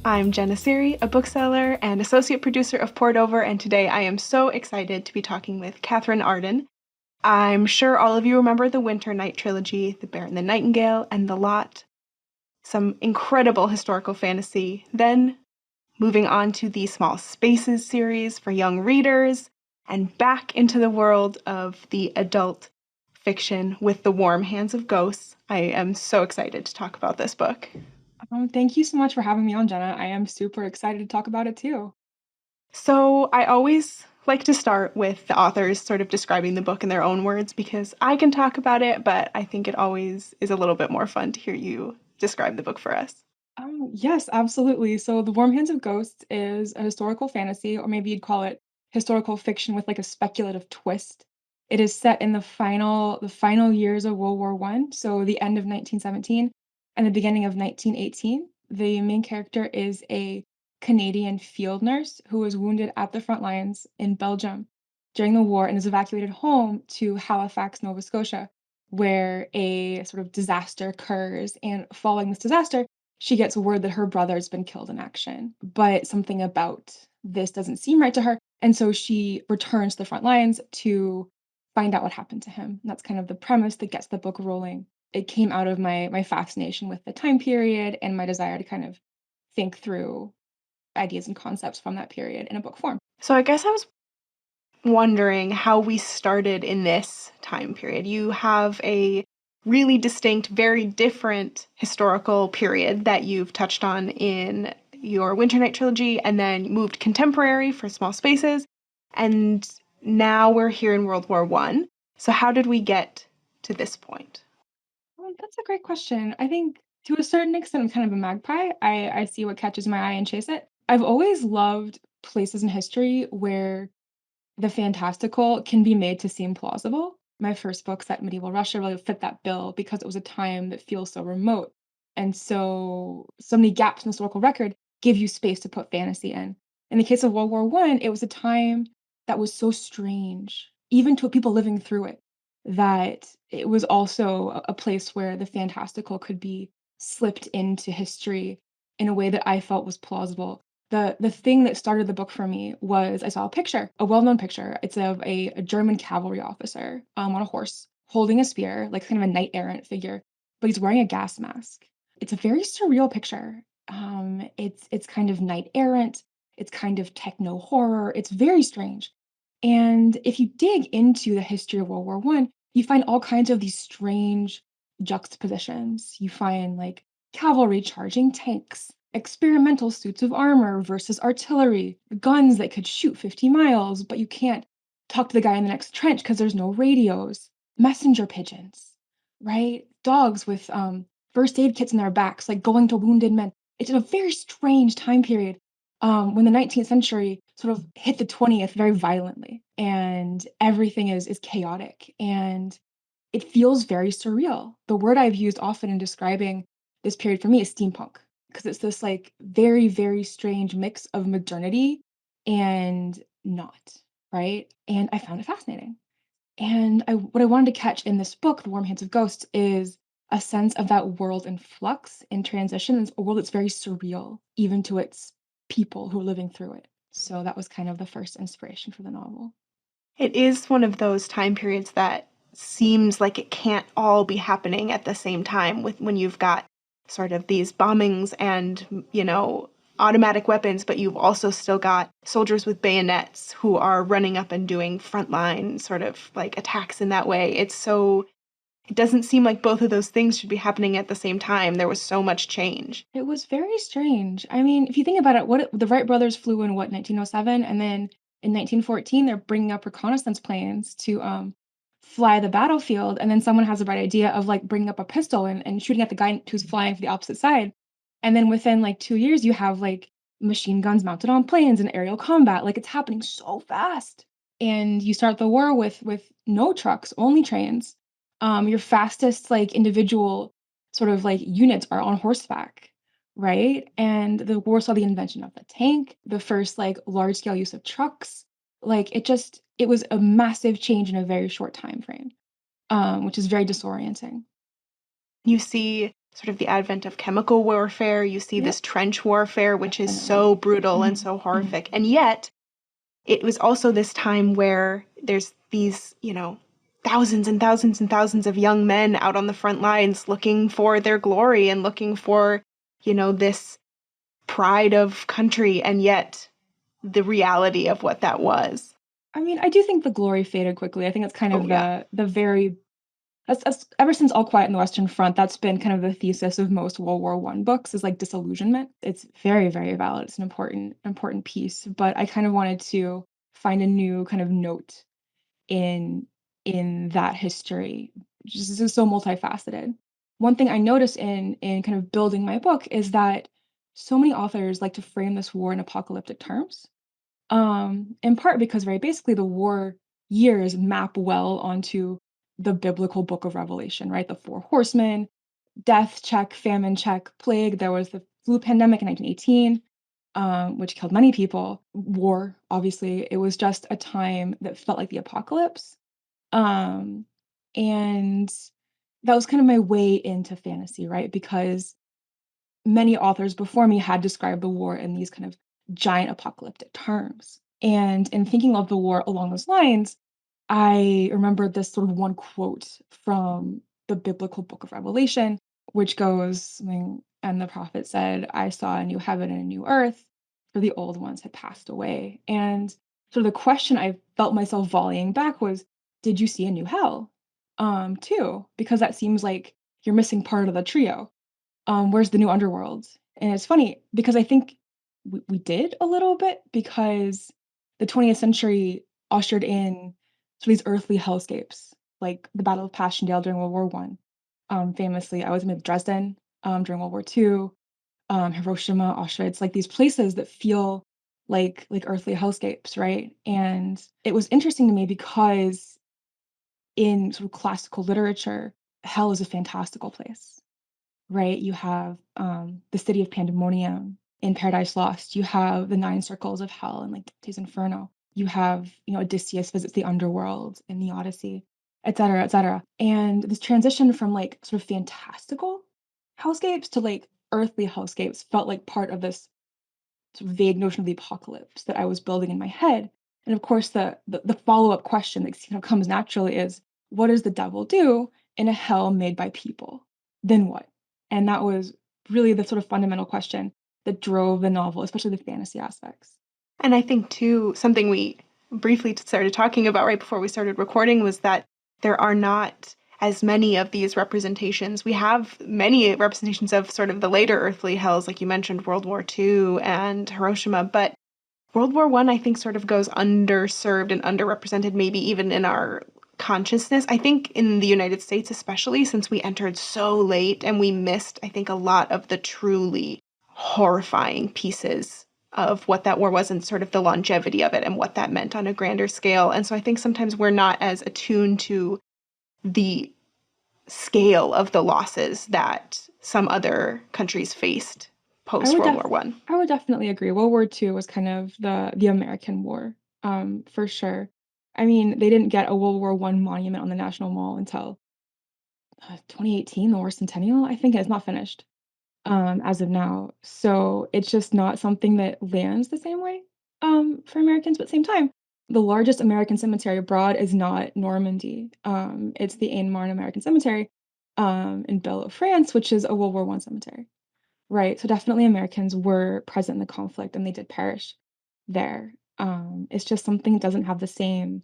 I'm Jenna Seery, a bookseller and associate producer of Poured Over, and today I am so excited to be talking with Katherine Arden. I'm sure all of you remember the Winter Night trilogy, The Bear and the Nightingale, and The Lot. Some incredible historical fantasy. Then, moving on to the Small Spaces series for young readers, and back into the world of the adult fiction with The Warm Hands of Ghosts. I am so excited to talk about this book. Thank you so much for having me on, Jenna. I am super excited to talk about it too. So I always like to start with the authors sort of describing the book in their own words because I can talk about it, but I think it always is a little bit more fun to hear you describe the book for us. Yes, absolutely. So, The Warm Hands of Ghosts is a historical fantasy, or maybe you'd call it historical fiction with like a speculative twist. It is set in the final years of World War One, so the end of 1917 and the beginning of 1918. The main character is a Canadian field nurse who was wounded at the front lines in Belgium during the war and is evacuated home to Halifax, Nova Scotia, where a sort of disaster occurs. And following this disaster, she gets word that her brother's been killed in action, but something about this doesn't seem right to her, and so she returns to the front lines to find out what happened to him. And that's kind of the premise that gets the book rolling. It came out of my fascination with the time period and my desire to kind of think through ideas and concepts from that period in a book form. So I guess I was wondering how we started in this time period. You have a really distinct, very different historical period that you've touched on in your Winter Night trilogy, and then moved contemporary for Small Spaces, and now we're here in World War One. So how did we get to this point? That's a great question. I think to a certain extent, I'm kind of a magpie. I see what catches my eye and chase it. I've always loved places in history where the fantastical can be made to seem plausible. My first book set in medieval Russia really fit that bill because it was a time that feels so remote. And so many gaps in the historical record give you space to put fantasy in. In the case of World War One, it was a time that was so strange, even to people living through it, that it was also a place where the fantastical could be slipped into history in a way that I felt was plausible. The thing that started the book for me was I saw a picture, a well-known picture. It's of a German cavalry officer, on a horse, holding a spear, like kind of a knight-errant figure, but he's wearing a gas mask. It's a very surreal picture. It's kind of knight-errant, it's kind of techno horror, it's very strange. And if you dig into the history of World War One, you find all kinds of these strange juxtapositions. You find like cavalry charging tanks, experimental suits of armor versus artillery, guns that could shoot 50 miles, but you can't talk to the guy in the next trench because there's no radios, messenger pigeons, right? Dogs with first aid kits in their backs, like going to wounded men. It's a very strange time period when the 19th century sort of hit the 20th very violently, and everything is chaotic, and it feels very surreal. The word I've used often in describing this period for me is steampunk, because it's this like very, very strange mix of modernity and not, right? And I found it fascinating. And what I wanted to catch in this book, The Warm Hands of Ghosts, is a sense of that world in flux, in transition. It's a world that's very surreal, even to its people who are living through it. So that was kind of the first inspiration for the novel. It is one of those time periods that seems like it can't all be happening at the same time with when you've got sort of these bombings and, automatic weapons, but you've also still got soldiers with bayonets who are running up and doing frontline sort of like attacks in that way. It doesn't seem like both of those things should be happening at the same time. There was so much change. It was very strange. I mean, if you think about it, the Wright brothers flew in what, 1907, and then in 1914 they're bringing up reconnaissance planes to fly the battlefield, and then someone has the right idea of like bringing up a pistol and shooting at the guy who's flying for the opposite side. And then within like 2 years you have like machine guns mounted on planes and aerial combat. Like it's happening so fast. And you start the war with no trucks, only trains. Your fastest like individual sort of like units are on horseback, right? And the war saw the invention of the tank, the first like large scale use of trucks. Like it was a massive change in a very short time frame, which is very disorienting. You see sort of the advent of chemical warfare. You see Yep, this trench warfare, which is definitely. so brutal and Mhm, so mhm. horrific. And yet, it was also this time where there's these, thousands and thousands and thousands of young men out on the front lines looking for their glory and looking for, this pride of country, and yet the reality of what that was. I mean, I do think the glory faded quickly. I think that's kind Oh, of yeah. the very that's ever since All Quiet on the Western Front, that's been kind of the thesis of most World War One books is like disillusionment. It's very, very valid. It's an important piece, but I kind of wanted to find a new kind of note in that history. Just is so multifaceted. One thing I noticed in kind of building my book is that so many authors like to frame this war in apocalyptic terms. In part because very basically the war years map well onto the biblical book of Revelation, right? The four horsemen, death check, famine check, plague. There was the flu pandemic in 1918, which killed many people. War, obviously, it was just a time that felt like the apocalypse. Um, and that was kind of my way into fantasy, right? Because many authors before me had described the war in these kind of giant apocalyptic terms. And in thinking of the war along those lines, I remember this sort of one quote from the biblical book of Revelation, which goes something, and the prophet said, I saw a new heaven and a new earth, for the old ones had passed away. And so the question I felt myself volleying back was, did you see a new hell? Too, because that seems like you're missing part of the trio. Where's the new underworld? And it's funny because I think we did a little bit because the 20th century ushered in these earthly hellscapes, like the Battle of Passchendaele during World War One. Famously, I was in Dresden during World War Two, Hiroshima, Auschwitz, like these places that feel like earthly hellscapes, right? And it was interesting to me because in sort of classical literature, hell is a fantastical place, right? You have, the City of Pandemonium in Paradise Lost. You have the 9 Circles of Hell in, like, Dante's Inferno. You have, Odysseus visits the underworld in the Odyssey, et cetera, et cetera. And this transition from, like, sort of fantastical hellscapes to, like, earthly hellscapes felt like part of this sort of vague notion of the apocalypse that I was building in my head. And of course, the follow-up question that comes naturally is, what does the devil do in a hell made by people? Then what? And that was really the sort of fundamental question that drove the novel, especially the fantasy aspects. And I think, too, something we briefly started talking about right before we started recording was that there are not as many of these representations. We have many representations of sort of the later earthly hells, like you mentioned, World War II and Hiroshima, but World War I think, sort of goes underserved and underrepresented, maybe even in our consciousness. I think in the United States, especially since we entered so late and we missed, I think, a lot of the truly horrifying pieces of what that war was and sort of the longevity of it and what that meant on a grander scale. And so I think sometimes we're not as attuned to the scale of the losses that some other countries faced I post would World def War One. I would definitely agree. World War II was kind of the American war, for sure. I mean, they didn't get a World War One monument on the National Mall until 2018, the War Centennial. I think it's not finished as of now. So it's just not something that lands the same way for Americans. But at the same time, the largest American cemetery abroad is not Normandy. It's the Aisne-Marne American Cemetery in Belle, France, which is a World War One cemetery. Right. So definitely Americans were present in the conflict and they did perish there. It's just something that doesn't have the same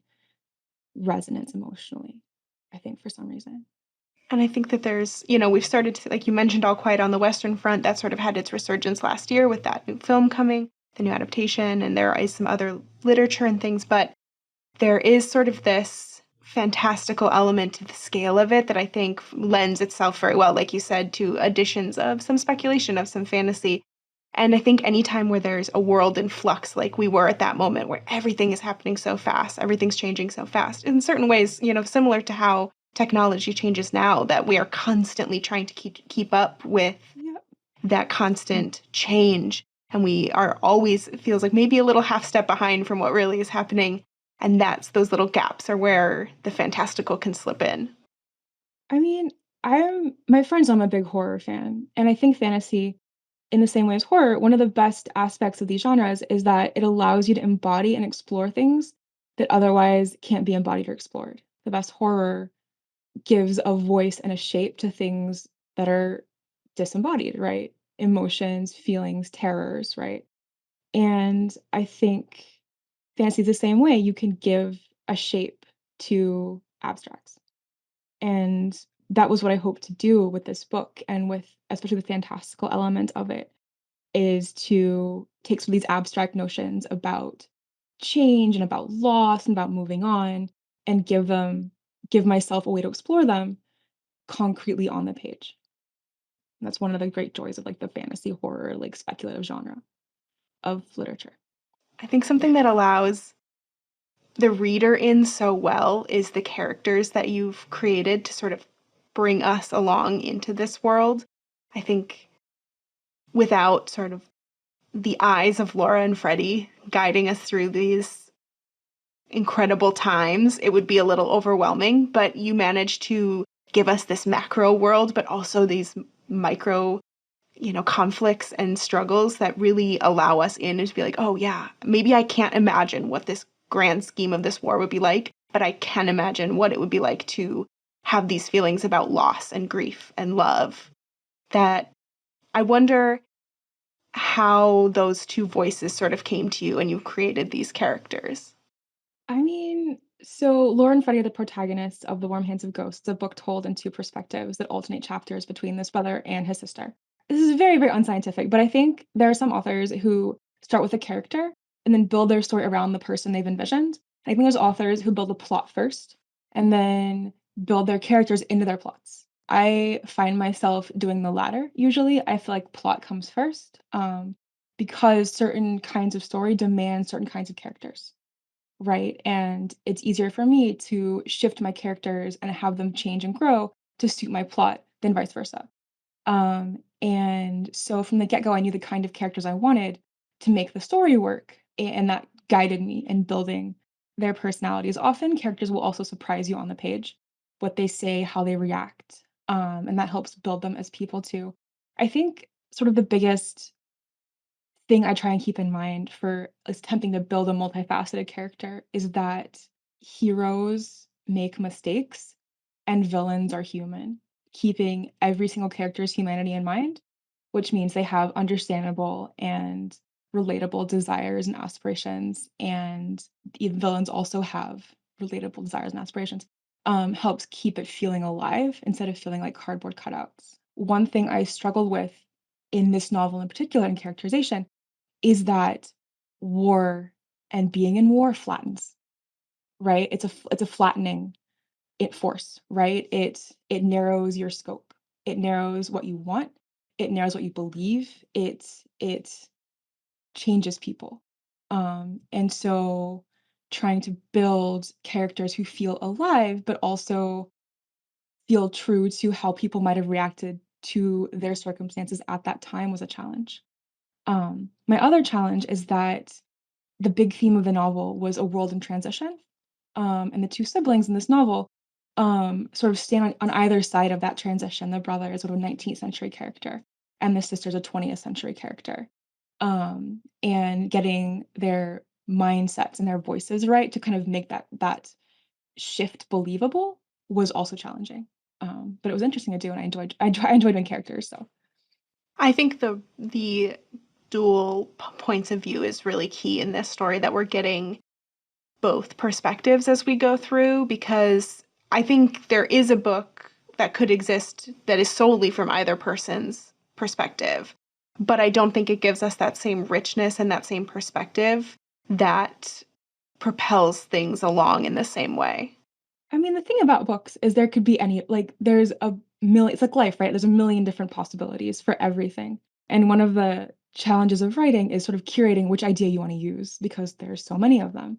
resonance emotionally, I think, for some reason. And I think that there's, we've started to, like you mentioned, All Quiet on the Western Front, that sort of had its resurgence last year with that new film coming, the new adaptation, and there is some other literature and things, but there is sort of this fantastical element to the scale of it that I think lends itself very well, like you said, to additions of some speculation, of some fantasy. And I think anytime where there's a world in flux, like we were at that moment, where everything is happening so fast, everything's changing so fast, in certain ways, similar to how technology changes now, that we are constantly trying to keep up with Yeah. that constant change. And we are always, it feels like, maybe a little half step behind from what really is happening. And that's those little gaps are where the fantastical can slip in. I mean, My friends know I'm a big horror fan, and I think fantasy, in the same way as horror, one of the best aspects of these genres is that it allows you to embody and explore things that otherwise can't be embodied or explored. The best horror gives a voice and a shape to things that are disembodied, right? Emotions, feelings, terrors, right? And I think fantasy is the same way. You can give a shape to abstracts. And that was what I hope to do with this book and with especially the fantastical element of it is to take some of these abstract notions about change and about loss and about moving on and give myself a way to explore them concretely on the page. And that's one of the great joys of like the fantasy horror, like speculative genre of literature. I think something that allows the reader in so well is the characters that you've created to sort of bring us along into this world. I think without sort of the eyes of Laura and Freddie guiding us through these incredible times, it would be a little overwhelming, but you managed to give us this macro world, but also these micro, conflicts and struggles that really allow us in and to be like, oh yeah, maybe I can't imagine what this grand scheme of this war would be like, but I can imagine what it would be like to have these feelings about loss and grief and love that I wonder how those two voices sort of came to you and you created these characters. I mean, so Laura and Freddie are the protagonists of The Warm Hands of Ghosts, a book told in two perspectives that alternate chapters between this brother and his sister. This is very, very unscientific, but I think there are some authors who start with a character and then build their story around the person they've envisioned. I think there's authors who build a plot first and then build their characters into their plots. I find myself doing the latter usually. I feel like plot comes first because certain kinds of story demand certain kinds of characters. Right, and it's easier for me to shift my characters and have them change and grow to suit my plot than vice versa. And so from the get-go, I knew the kind of characters I wanted to make the story work, and that guided me in building their personalities. Often, characters will also surprise you on the page, what they say, how they react, and that helps build them as people too. I think sort of the biggest thing I try and keep in mind for attempting to build a multifaceted character is that heroes make mistakes and villains are human, keeping every single character's humanity in mind, which means they have understandable and relatable desires and aspirations, and the villains also have relatable desires and aspirations. Helps keep it feeling alive instead of feeling like cardboard cutouts. One thing I struggled with in this novel in particular in characterization is that war and being in war flattens, right? It's a flattening force, right? It narrows your scope. It narrows what you want. It narrows what you believe. It changes people. And so trying to build characters who feel alive, but also feel true to how people might have reacted to their circumstances at that time was a challenge. My other challenge is that the big theme of the novel was a world in transition. And the two siblings in this novel sort of stand on either side of that transition. The brother is sort of a 19th century character, and the sister's a 20th century character. And getting their mindsets and their voices right to kind of make that shift believable was also challenging. But it was interesting to do, and I enjoyed doing characters. So I think the dual points of view is really key in this story that we're getting both perspectives as we go through because I think there is a book that could exist that is solely from either person's perspective, but I don't think it gives us that same richness and that same perspective that propels things along in the same way. I mean, the thing about books is there could be any like, there's a million it's like life, right? There's a million different possibilities for everything, and one of the challenges of writing is sort of curating which idea you wanna use because there's so many of them.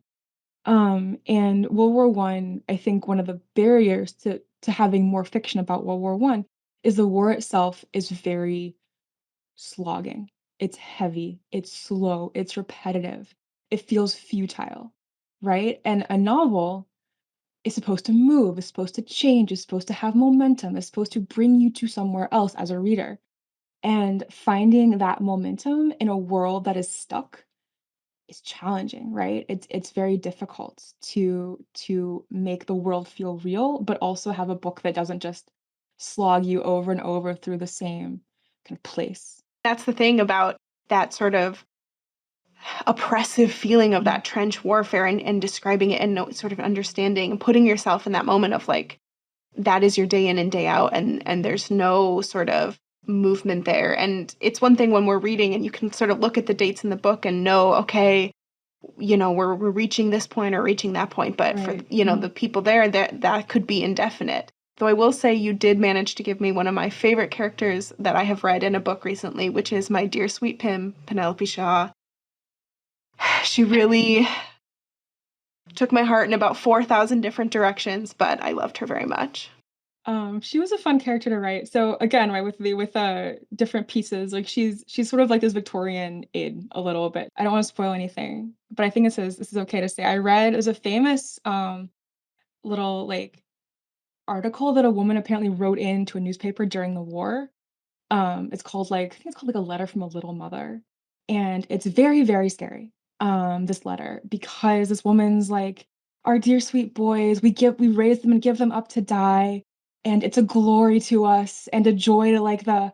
And World War One, I think one of the barriers to having more fiction about World War One is the war itself is very slogging. It's heavy, it's slow, it's repetitive, it feels futile, right? And a novel is supposed to move, is supposed to change, is supposed to have momentum, is supposed to bring you to somewhere else as a reader. And finding that momentum in a world that is stuck is challenging, right? It's very difficult to make the world feel real, but also have a book that doesn't just slog you over and over through the same kind of place. That's the thing about that sort of oppressive feeling of Mhm. that trench warfare and describing it and sort of understanding and putting yourself in that moment of like that is your day in and day out and there's no sort of movement there. And it's one thing when we're reading and you can sort of look at the dates in the book and know, okay, we're reaching this point or reaching that point, but for Right. the people there, that could be indefinite. Though I will say you did manage to give me one of my favorite characters that I have read in a book recently, which is my dear sweet Pym, Penelope Shaw. She really took my heart in about 4,000 different directions, but I loved her very much. She was a fun character to write. So again, right, with different pieces, like she's sort of like this Victorian aid a little bit. I don't want to spoil anything, but I think this is okay to say. I read it was a famous little like article that a woman apparently wrote into a newspaper during the war. It's called like I think it's called like a letter from a little mother. And it's very, very scary, this letter, because this woman's like, our dear sweet boys, we raise them and give them up to die. And it's a glory to us and a joy to like the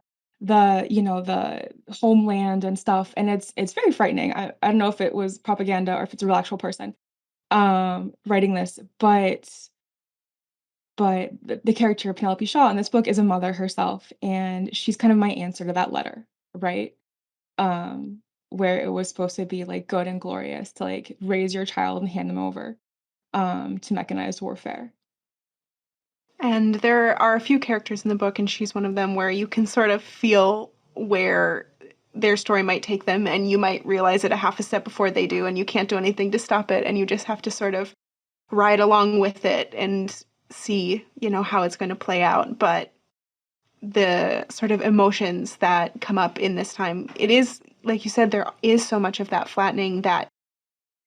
homeland and stuff. And it's very frightening. I don't know if it was propaganda or if it's a real actual person writing this, but the character Penelope Shaw in this book is a mother herself, and she's kind of my answer to that letter, right? Um, where it was supposed to be, like, good and glorious to, like, raise your child and hand them over, to mechanized warfare. And there are a few characters in the book, and she's one of them, where you can sort of feel where their story might take them, and you might realize it a half a step before they do, and you can't do anything to stop it, and you just have to sort of ride along with it and see, how it's going to play out. But the sort of emotions that come up in this time, it is, like you said, there is so much of that flattening, that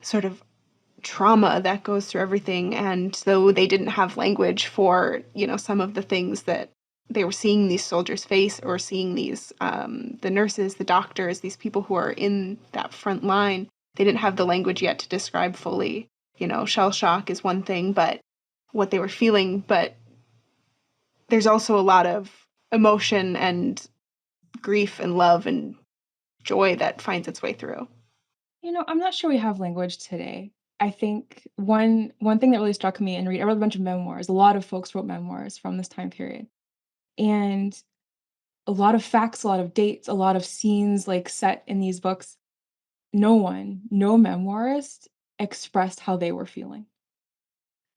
sort of trauma that goes through everything. And though they didn't have language for, some of the things that they were seeing these soldiers face, or seeing these, the nurses, the doctors, these people who are in that front line, they didn't have the language yet to describe fully. Shell shock is one thing, but what they were feeling. But there's also a lot of emotion and grief and love and joy that finds its way through. I'm not sure we have language today. I think one thing that really struck me and I read a bunch of memoirs, a lot of folks wrote memoirs from this time period, and a lot of facts, a lot of dates, a lot of scenes, like, set in these books. No memoirist expressed how they were feeling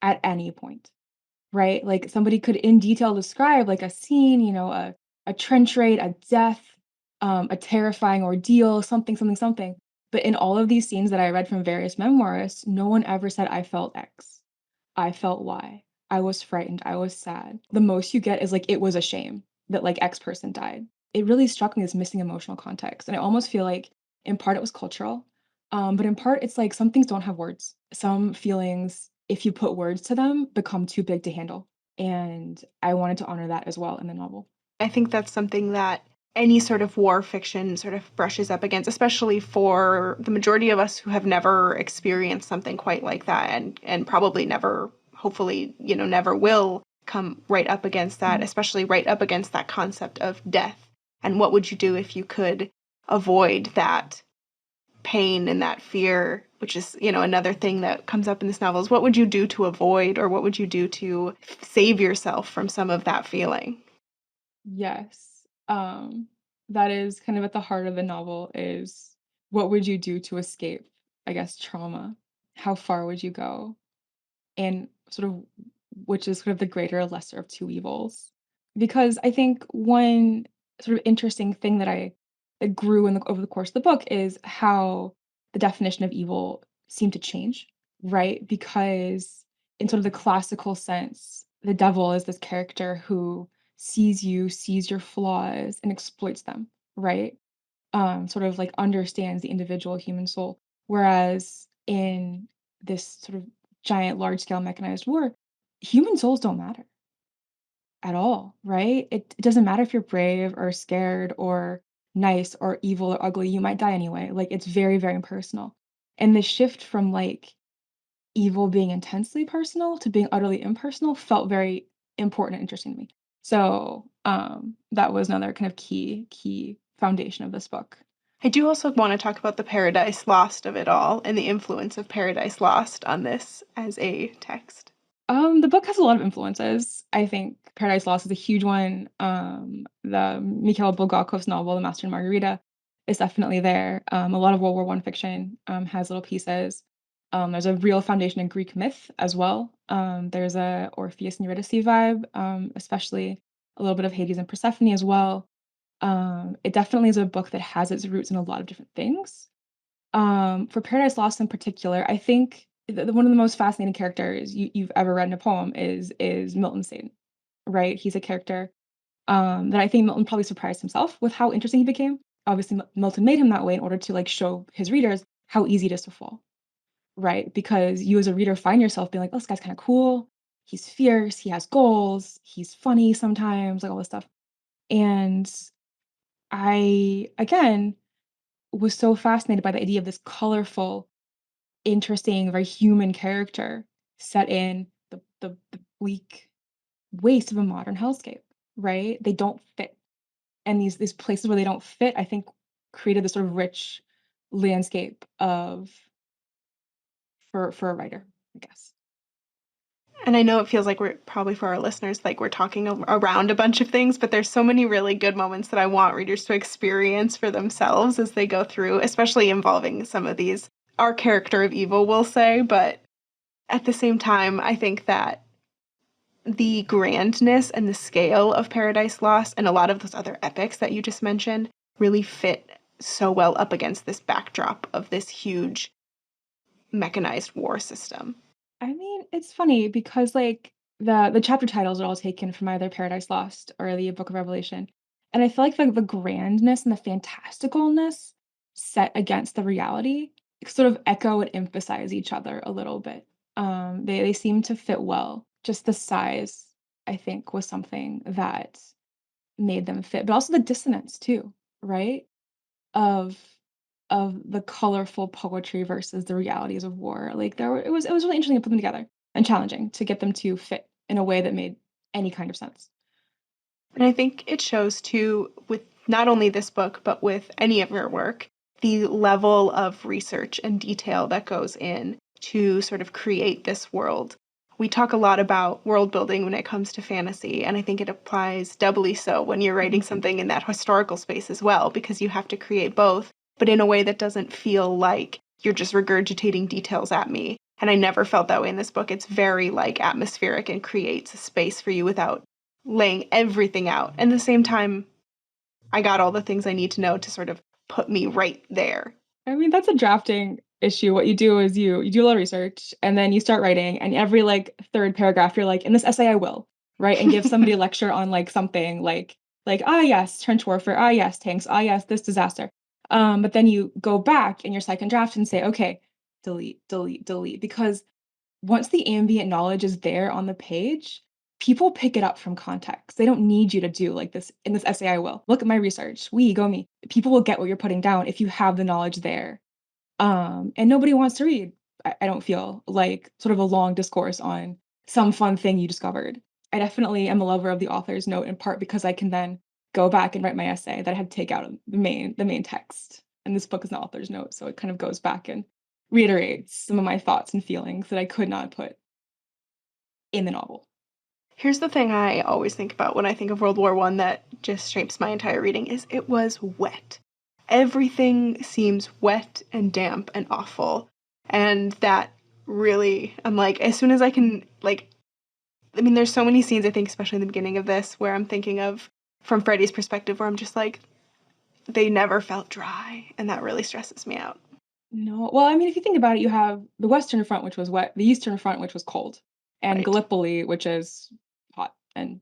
at any point, right? Like, somebody could in detail describe, like, a scene, a trench raid, a death, a terrifying ordeal, something, something, something, but in all of these scenes that I read from various memoirists, no one ever said, "I felt X. I felt Y. I was frightened. I was sad." The most you get is, like, "It was a shame that, like, X person died." It really struck me as missing emotional context, and I almost feel like in part it was cultural, but in part it's like some things don't have words. Some feelings, if you put words to them, become too big to handle, and I wanted to honor that as well in the novel. I think that's something that any sort of war fiction sort of brushes up against, especially for the majority of us who have never experienced something quite like that, and probably never, hopefully, never will come right up against that, Mhm. especially right up against that concept of death. And what would you do if you could avoid that pain and that fear, which is, another thing that comes up in this novel, is what would you do to avoid, or what would you do to save yourself from some of that feeling? Yes, that is kind of at the heart of the novel is what would you do to escape, I guess, trauma? How far would you go? And sort of which is sort of the greater or lesser of two evils. Because I think one sort of interesting thing that grew over the course of the book is how the definition of evil seemed to change, right? Because in sort of the classical sense, the devil is this character who sees you, sees your flaws, and exploits them, right? Sort of like understands the individual human soul. Whereas in this sort of giant, large scale mechanized war, human souls don't matter at all, right? It doesn't matter if you're brave or scared or nice or evil or ugly, you might die anyway. Like, it's very, very impersonal. And the shift from, like, evil being intensely personal to being utterly impersonal felt very important and interesting to me. So, that was another kind of key foundation of this book. I do also want to talk about the Paradise Lost of it all and the influence of Paradise Lost on this as a text. The book has a lot of influences. I think Paradise Lost is a huge one. The Mikhail Bulgakov's novel, The Master and Margarita, is definitely there. A lot of World War One fiction has little pieces. There's a real foundation in Greek myth as well. There's a Orpheus and Eurydice vibe, especially a little bit of Hades and Persephone as well. It definitely is a book that has its roots in a lot of different things. For Paradise Lost in particular, I think one of the most fascinating characters you've ever read in a poem is Milton Satan, right? He's a character that I think Milton probably surprised himself with how interesting he became. Obviously, Milton made him that way in order to like show his readers how easy it is to fall, right? Because you as a reader find yourself being like, "Oh, this guy's kind of cool. He's fierce. He has goals. He's funny sometimes, like all this stuff." And I again was so fascinated by the idea of this colorful, interesting, very human character set in the bleak waste of a modern hellscape, right? They don't fit. And these places where they don't fit, I think created this sort of rich landscape of for a writer, I guess. And I know it feels like we're probably for our listeners, like we're talking around a bunch of things, but there's so many really good moments that I want readers to experience for themselves as they go through, especially involving some of these, our character of evil, we'll say. But at the same time, I think that the grandness and the scale of Paradise Lost and a lot of those other epics that you just mentioned really fit so well up against this backdrop of this huge mechanized war system. I mean, it's funny because like the chapter titles are all taken from either Paradise Lost or the Book of Revelation. And I feel like the grandness and the fantasticalness set against the reality sort of echo and emphasize each other a little bit. They seem to fit well. Just the size, I think, was something that made them fit, but also the dissonance too, right? Of the colorful poetry versus the realities of war. Like it was really interesting to put them together and challenging to get them to fit in a way that made any kind of sense. And I think it shows too, with not only this book, but with any of your work, the level of research and detail that goes in to sort of create this world. We talk a lot about world building when it comes to fantasy, and I think it applies doubly so when you're writing Mhm. something in that historical space as well, because you have to create both, but in a way that doesn't feel like you're just regurgitating details at me. And I never felt that way in this book. It's very like atmospheric and creates a space for you without laying everything out. And at the same time, I got all the things I need to know to sort of put me right there. I mean, that's a drafting issue. What you do is you do a lot of research and then you start writing and every like third paragraph you're like, in this essay I will, right? And give somebody a lecture on like something like ah yes, trench warfare, ah yes, tanks, ah yes, this disaster. But then you go back in your second draft and say, okay, delete, delete, delete. Because once the ambient knowledge is there on the page, people pick it up from context. They don't need you to do like this in this essay I will. Look at my research. We go me. People will get what you're putting down if you have the knowledge there. And nobody wants to read, I don't feel like sort of a long discourse on some fun thing you discovered. I definitely am a lover of the author's note in part because I can then go back and write my essay that I had to take out of the main text. And this book is an author's note, so it kind of goes back and reiterates some of my thoughts and feelings that I could not put in the novel. Here's the thing I always think about when I think of World War One that just shapes my entire reading is it was wet. Everything seems wet and damp and awful. And that really, I'm like, as soon as I can, like, I mean, there's so many scenes, I think, especially in the beginning of this, where I'm thinking of, from Freddie's perspective, where I'm just like, they never felt dry. And that really stresses me out. No, well, I mean, if you think about it, you have the Western Front, which was wet, the Eastern Front, which was cold, and Right. Gallipoli, which is hot and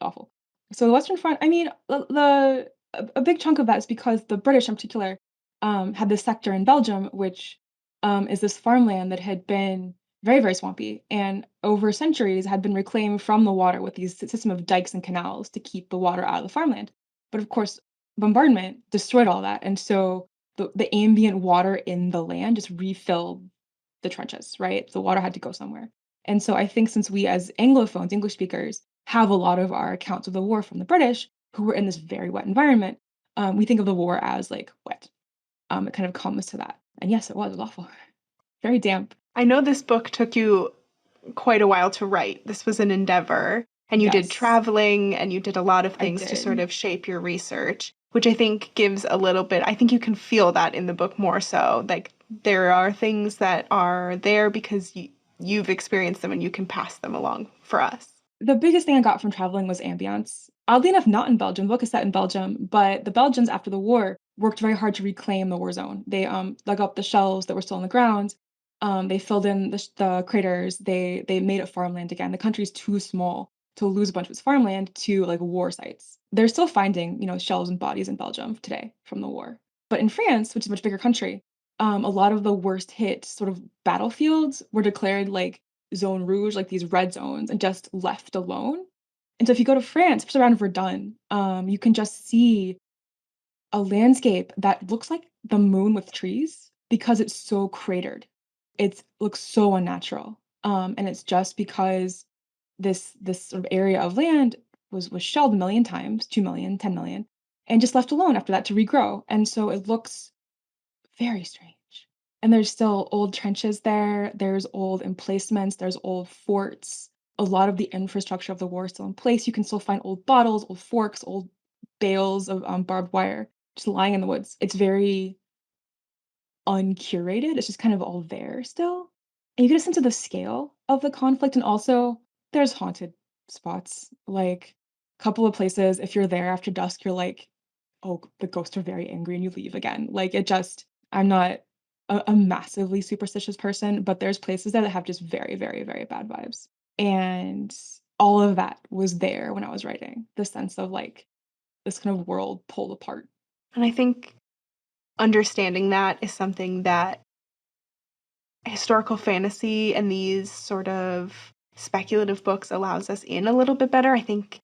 awful. So the Western Front, I mean, a big chunk of that is because the British in particular had this sector in Belgium, which is this farmland that had been very, very swampy, and over centuries had been reclaimed from the water with these system of dikes and canals to keep the water out of the farmland. But of course, bombardment destroyed all that, and so the ambient water in the land just refilled the trenches, right? The water had to go somewhere. And so I think since we as Anglophones, English speakers, have a lot of our accounts of the war from the British, who were in this very wet environment, we think of the war as like wet. It kind of comes to that. And yes, it was awful. Very damp. I know this book took you quite a while to write. This was an endeavor, and you did Yes, traveling and you did a lot of I things to sort did. of shape your research, which I think gives a little bit, I think you can feel that in the book more so. Like there are things that are there because you've experienced them and you can pass them along for us. The biggest thing I got from traveling was ambiance. Oddly enough, not in Belgium. The book is set in Belgium, but the Belgians after the war worked very hard to reclaim the war zone. They dug up the shells that were still on the ground. They filled in the craters. They made it farmland again. The country's too small to lose a bunch of its farmland to like war sites. They're still finding, shells and bodies in Belgium today from the war. But in France, which is a much bigger country, a lot of the worst hit sort of battlefields were declared like zone rouge, like these red zones, and just left alone. And so if you go to France, especially around Verdun, you can just see a landscape that looks like the moon with trees because it's so cratered. It looks so unnatural. And it's just because this sort of area of land was shelled a million times, 2 million, 10 million, and just left alone after that to regrow. And so it looks very strange. And there's still old trenches there, there's old emplacements, there's old forts. A lot of the infrastructure of the war is still in place. You can still find old bottles, old forks, old bales of, barbed wire just lying in the woods. It's very uncurated, it's just kind of all there still. And you get a sense of the scale of the conflict, and also there's haunted spots, like, a couple of places, if you're there after dusk, you're like, "Oh, the ghosts are very angry," and you leave again. Like, it just I'm not a massively superstitious person, but there's places there that have just very, very, very bad vibes, and all of that was there when I was writing, the sense of, like, this kind of world pulled apart. And I think understanding that is something that historical fantasy and these sort of speculative books allows us in a little bit better. I think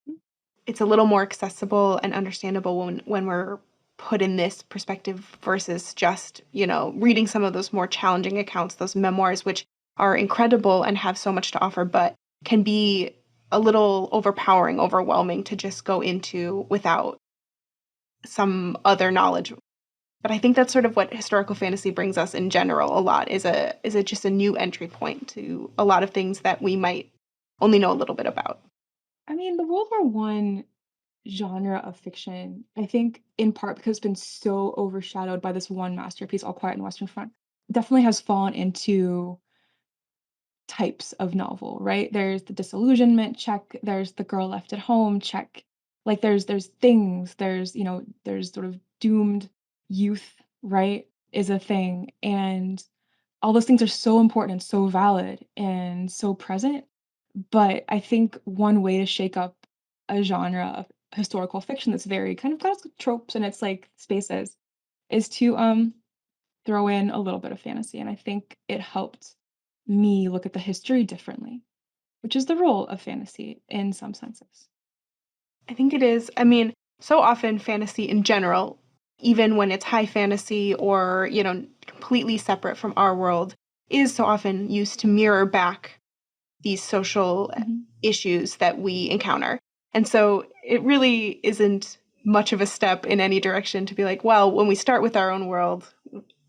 it's a little more accessible and understandable when we're put in this perspective versus just, reading some of those more challenging accounts, those memoirs, which are incredible and have so much to offer, but can be a little overpowering, overwhelming to just go into without some other knowledge. But I think that's sort of what historical fantasy brings us in general a lot is a just a new entry point to a lot of things that we might only know a little bit about. I mean, the World War One genre of fiction, I think in part because it's been so overshadowed by this one masterpiece, All Quiet on the Western Front, definitely has fallen into types of novel, right? There's the disillusionment check, there's the girl left at home check. Like there's things, there's sort of doomed youth, right? Is a thing. And all those things are so important and so valid and so present. But I think one way to shake up a genre of historical fiction that's very kind of got its tropes and it's like spaces is to throw in a little bit of fantasy. And I think it helped me look at the history differently, which is the role of fantasy in some senses. I think it is. I mean, so often fantasy in general, even when it's high fantasy or, completely separate from our world, is so often used to mirror back these social Mhm. issues that we encounter. And so it really isn't much of a step in any direction to be like, well, when we start with our own world,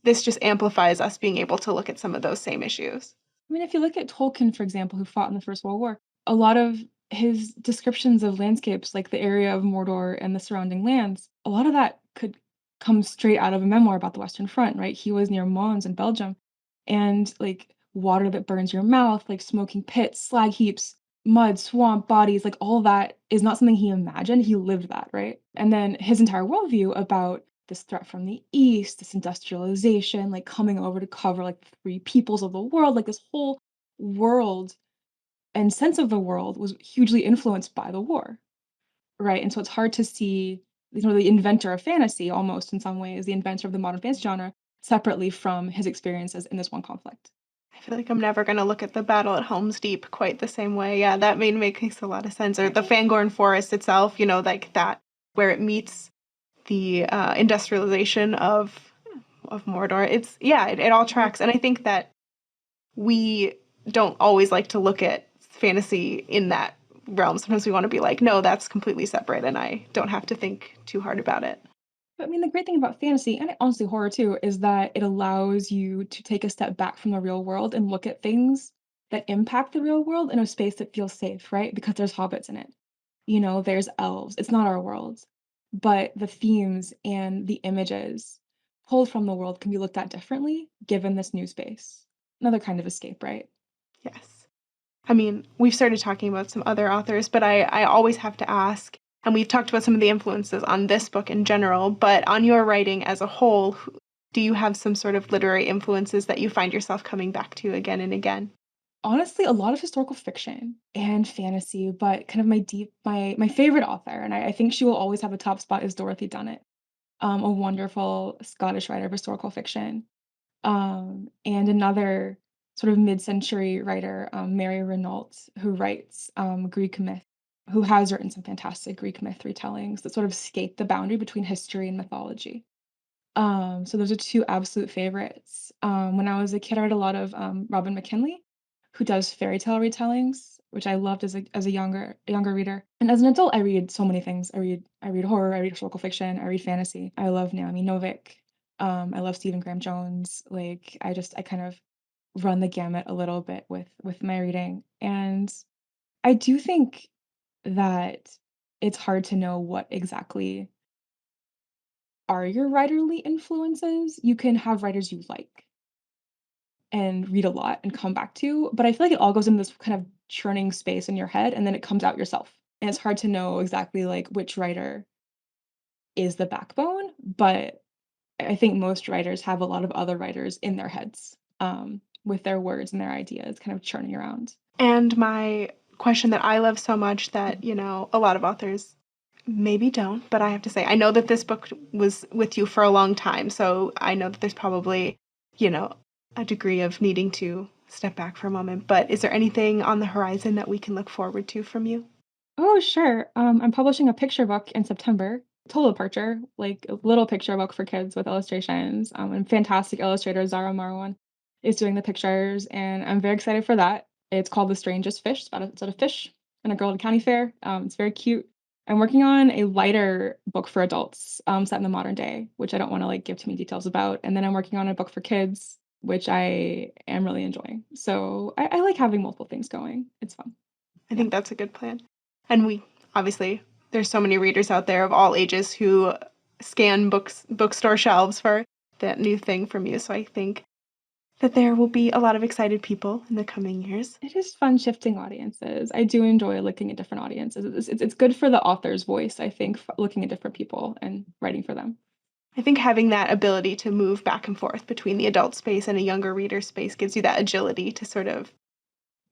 this just amplifies us being able to look at some of those same issues. I mean, if you look at Tolkien, for example, who fought in the First World War, a lot of his descriptions of landscapes, like the area of Mordor and the surrounding lands, a lot of that could come straight out of a memoir about the Western Front, right? He was near Mons in Belgium, and like water that burns your mouth, like smoking pits, slag heaps, mud, swamp, bodies, like all that is not something he imagined. He lived that, right? And then his entire worldview about this threat from the east, this industrialization, like coming over to cover like the three peoples of the world, like this whole world and sense of the world was hugely influenced by the war, right? And so it's hard to see, the inventor of fantasy, almost in some ways, the inventor of the modern fantasy genre, separately from his experiences in this one conflict. I feel like I'm never going to look at the battle at Helm's Deep quite the same way. Yeah, that makes a lot of sense. Or the Fangorn Forest itself, like that, where it meets the industrialization of Mordor. It all tracks. And I think that we don't always like to look at fantasy in that realm. Sometimes we want to be like, no, that's completely separate, and I don't have to think too hard about it. But I mean, the great thing about fantasy, and honestly horror too, is that it allows you to take a step back from the real world and look at things that impact the real world in a space that feels safe, right? Because there's hobbits in it. There's elves. It's not our world. But the themes and the images pulled from the world can be looked at differently given this new space. Another kind of escape, right? Yes. I mean, we've started talking about some other authors, but I always have to ask, and we've talked about some of the influences on this book in general, but on your writing as a whole, do you have some sort of literary influences that you find yourself coming back to again and again? Honestly, a lot of historical fiction and fantasy, but kind of my favorite author, and I think she will always have a top spot, is Dorothy Dunnett, a wonderful Scottish writer of historical fiction. And another sort of mid-century writer, Mary Renault, who writes Greek myth, who has written some fantastic Greek myth retellings that sort of skate the boundary between history and mythology. So those are two absolute favorites. When I was a kid, I read a lot of Robin McKinley, who does fairy tale retellings, which I loved as a younger reader. And as an adult, I read so many things. I read horror, I read historical fiction, I read fantasy. I love Naomi Novik. I love Stephen Graham Jones. Like I kind of run the gamut a little bit with my reading. And I do think that it's hard to know what exactly are your writerly influences. You can have writers you like and read a lot and come back to, but I feel like it all goes in this kind of churning space in your head, and then it comes out yourself. And it's hard to know exactly, like, which writer is the backbone, but I think most writers have a lot of other writers in their heads, with their words and their ideas kind of churning around. And my question that I love so much that, a lot of authors maybe don't, but I have to say, I know that this book was with you for a long time, so I know that there's probably, you know, a degree of needing to step back for a moment. But is there anything on the horizon that we can look forward to from you? Oh, sure. I'm publishing a picture book in September. Total departure, like a little picture book for kids with illustrations. And fantastic illustrator Zara Marwan is doing the pictures, and I'm very excited for that. It's called The Strangest Fish. It's about a fish and a girl at a county fair. It's very cute. I'm working on a lighter book for adults, set in the modern day, which I don't want to like give too many details about. And then I'm working on a book for kids, which I am really enjoying. So I like having multiple things going. It's fun. I Yeah. think that's a good plan. And we obviously there's so many readers out there of all ages who scan bookstore shelves for that new thing from you. So I think that there will be a lot of excited people in the coming years. It is fun shifting audiences. I do enjoy looking at different audiences. It's good for the author's voice, I think, looking at different people and writing for them. I think having that ability to move back and forth between the adult space and a younger reader space gives you that agility to sort of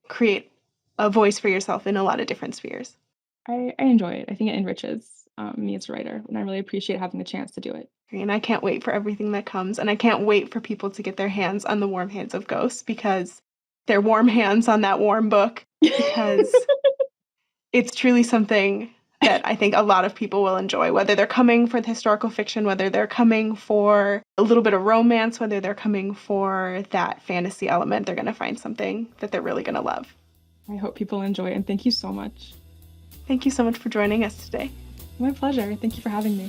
create a voice for yourself in a lot of different spheres. I enjoy it. I think it enriches me as a writer, and I really appreciate having the chance to do it. And I can't wait for everything that comes. And I can't wait for people to get their hands on the warm hands of ghosts because they're warm hands on that warm book because it's truly something that I think a lot of people will enjoy, whether they're coming for the historical fiction, whether they're coming for a little bit of romance, whether they're coming for that fantasy element, they're going to find something that they're really going to love. I hope people enjoy it, and thank you so much. Thank you so much for joining us today. My pleasure. Thank you for having me.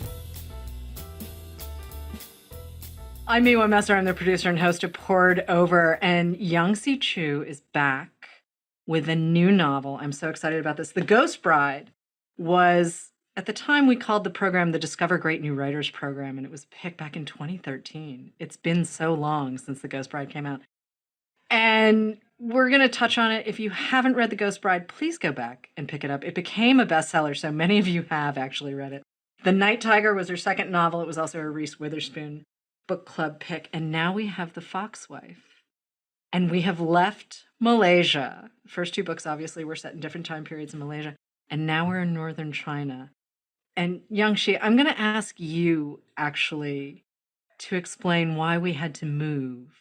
I'm Miwa Messer. I'm the producer and host of Poured Over, and Yangsze Choo is back with a new novel. I'm so excited about this. The Ghost Bride was, at the time, we called the program the Discover Great New Writers program, and it was picked back in 2013. It's been so long since The Ghost Bride came out. And we're going to touch on it. If you haven't read The Ghost Bride, please go back and pick it up. It became a bestseller, so many of you have actually read it. The Night Tiger was her second novel. It was also a Reese Witherspoon book club pick. And now we have The Foxwife. And we have left Malaysia. The first two books, obviously, were set in different time periods in Malaysia. And now we're in northern China. And Yangsze, I'm going to ask you, actually, to explain why we had to move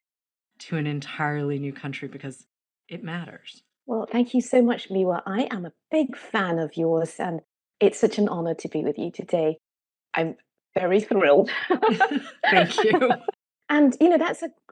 to an entirely new country because it matters. Well, thank you so much, Miwa. I am a big fan of yours, and it's such an honor to be with you today. I'm very thrilled. Thank you. And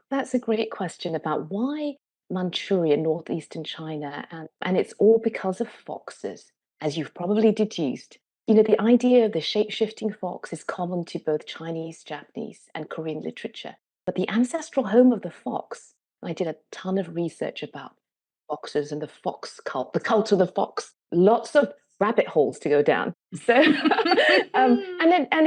that's a great question about why Manchuria, northeastern China, and it's all because of foxes, as you've probably deduced. The idea of the shape-shifting fox is common to both Chinese, Japanese, and Korean literature. But the ancestral home of the fox, I did a ton of research about foxes and the fox cult, the cult of the fox. Lots of rabbit holes to go down. So, and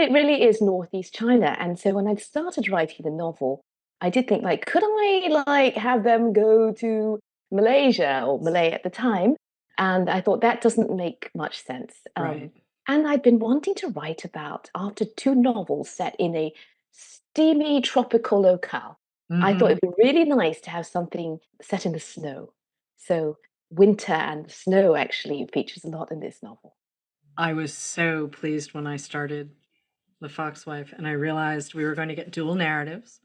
it really is northeast China. And so when I started writing the novel, I did think like, could I like have them go to Malaysia or Malay at the time? And I thought that doesn't make much sense. Right. And I'd been wanting to write about after two novels set in a steamy tropical locale. I thought it'd be really nice to have something set in the snow. So winter and snow actually features a lot in this novel. I was so pleased when I started The Foxwife and I realized we were going to get dual narratives,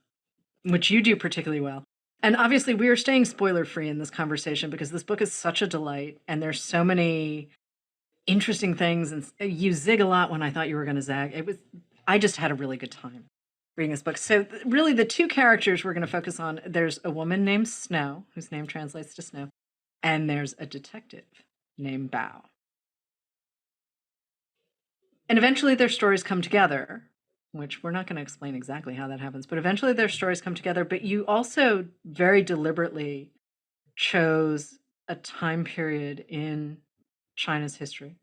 which you do particularly well. And obviously we are staying spoiler free in this conversation because this book is such a delight and there's so many interesting things and you zig a lot when I thought you were going to zag. I just had a really good time reading this book. So really the two characters we're going to focus on, there's a woman named Snow, whose name translates to Snow, and there's a detective named Bao. And eventually their stories come together, which we're not going to explain exactly how that happens, but eventually their stories come together. But you also very deliberately chose a time period in China's history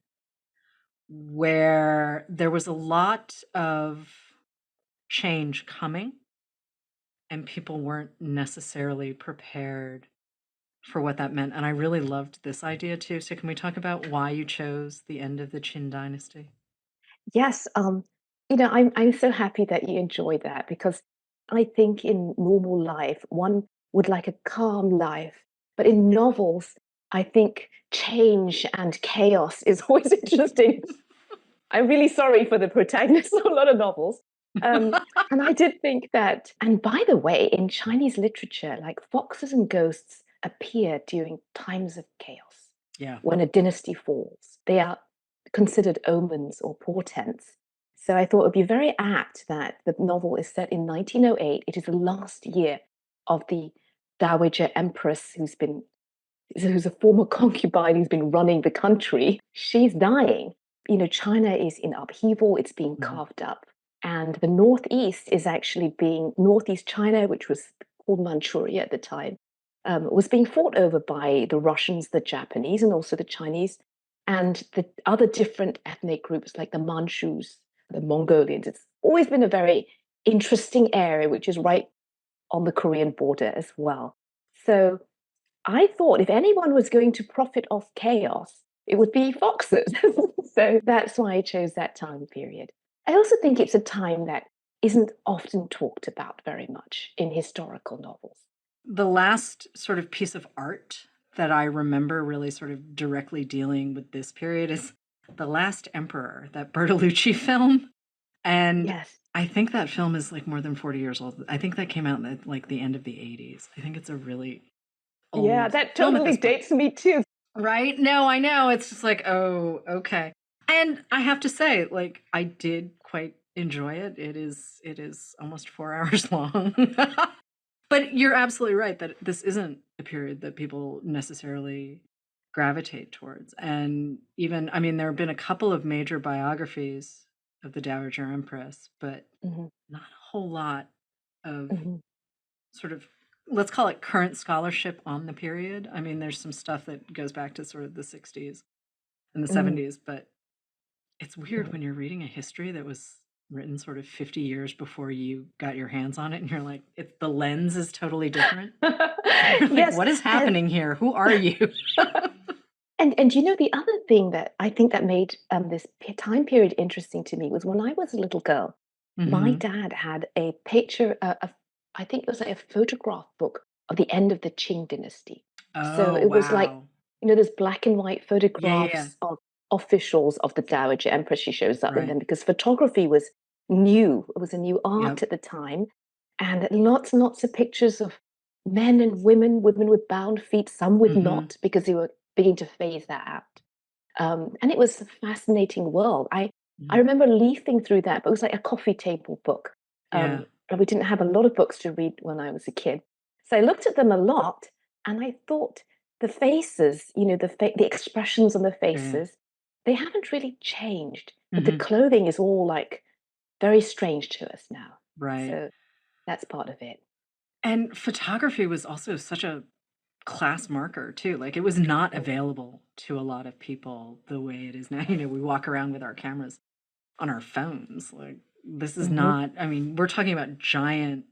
where there was a lot of change coming and people weren't necessarily prepared for what that meant. And I really loved this idea too. So can we talk about why you chose the end of the Qing Dynasty? Yes, I'm so happy that you enjoyed that because I think in normal life one would like a calm life, but in novels, I think change and chaos is always interesting. I'm really sorry for the protagonist of a lot of novels. And I did think that, and by the way, in Chinese literature, like foxes and ghosts appear during times of chaos. Yeah. When a dynasty falls, they are considered omens or portents. So I thought it would be very apt that the novel is set in 1908. It is the last year of the Dowager Empress who's a former concubine who's been running the country. She's dying. China is in upheaval, it's being carved up. And the Northeast is actually Northeast China, which was called Manchuria at the time, was being fought over by the Russians, the Japanese, and also the Chinese, and the other different ethnic groups like the Manchus, the Mongolians. It's always been a very interesting area, which is right on the Korean border as well. So I thought if anyone was going to profit off chaos, it would be foxes. So that's why I chose that time period. I also think it's a time that isn't often talked about very much in historical novels. The last sort of piece of art that I remember really sort of directly dealing with this period is The Last Emperor, that Bertolucci film. And Yes. I think that film is like more than 40 years old. I think that came out at like the end of the 80s. I think it's a really old Yeah, that film at totally this point. dates me too. Right? No, I know. It's just like, oh, okay. And I have to say, like, I did quite enjoy it. It is almost 4 hours long. But you're absolutely right that this isn't a period that people necessarily gravitate towards. And even, I mean, there have been a couple of major biographies of the Dowager Empress, but not a whole lot of sort of, let's call it current scholarship on the period. I mean, there's some stuff that goes back to sort of the 60s and the 70s, but it's weird when you're reading a history that was written sort of 50 years before you got your hands on it and you're like, the lens is totally different. Like, Yes, what is happening here? Who are you? And the other thing that I think that made this time period interesting to me was when I was a little girl, my dad had a picture, I think it was like a photograph book of the end of the Qing Dynasty. So it was like, Wow. there's black and white photographs Yeah. of officials of the Dowager Empress. She shows up in Right. them because photography was new. It was a new art Yep. at the time. And lots and lots of pictures of men and women, women with bound feet, some with Mm-hmm. not, because they were beginning to phase that out. And it was a fascinating world. I remember leafing through that, but it was like a coffee table book. Yeah. And we didn't have a lot of books to read when I was a kid. So I looked at them a lot, and I thought the faces, the expressions on the faces, they haven't really changed. But the clothing is all like very strange to us now. Right. So that's part of it. And photography was also such a class marker too. Like it was not available to a lot of people the way it is now. We walk around with our cameras on our phones. Like this is not, I mean, we're talking about giant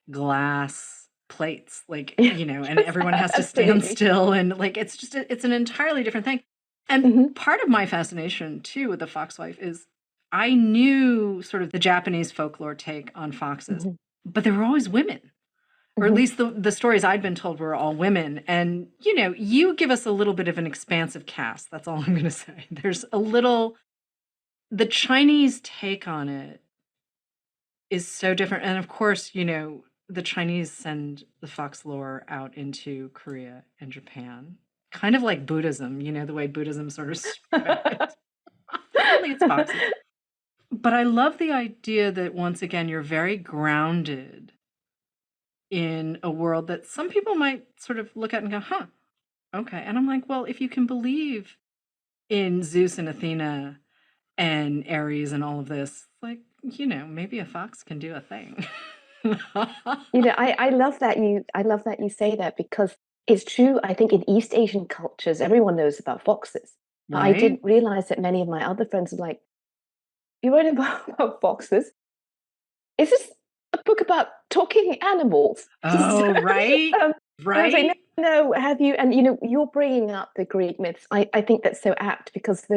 glass plates, like, and everyone has to stand still. And like, it's just, it's an entirely different thing. And part of my fascination too with the Foxwife is I knew sort of the Japanese folklore take on foxes, but they were always women. Or at least the stories I'd been told were all women. And, you give us a little bit of an expansive cast. That's all I'm going to say. There's the Chinese take on it is so different. And of course, the Chinese send the fox lore out into Korea and Japan. Kind of like Buddhism, the way Buddhism sort of spread. Really, it's foxes. But I love the idea that, once again, you're very grounded in a world that some people might sort of look at and go, huh, okay. And I'm like, well, if you can believe in Zeus and Athena and Ares and all of this, like, maybe a fox can do a thing. I love that you say that, because it's true. I think in East Asian cultures, everyone knows about foxes. But I didn't realize that many of my other friends were like, you wrote about foxes? Is this a book about talking animals? Oh, right. Right. I was like, no, have you? And, you're bringing up the Greek myths. I think that's so apt, because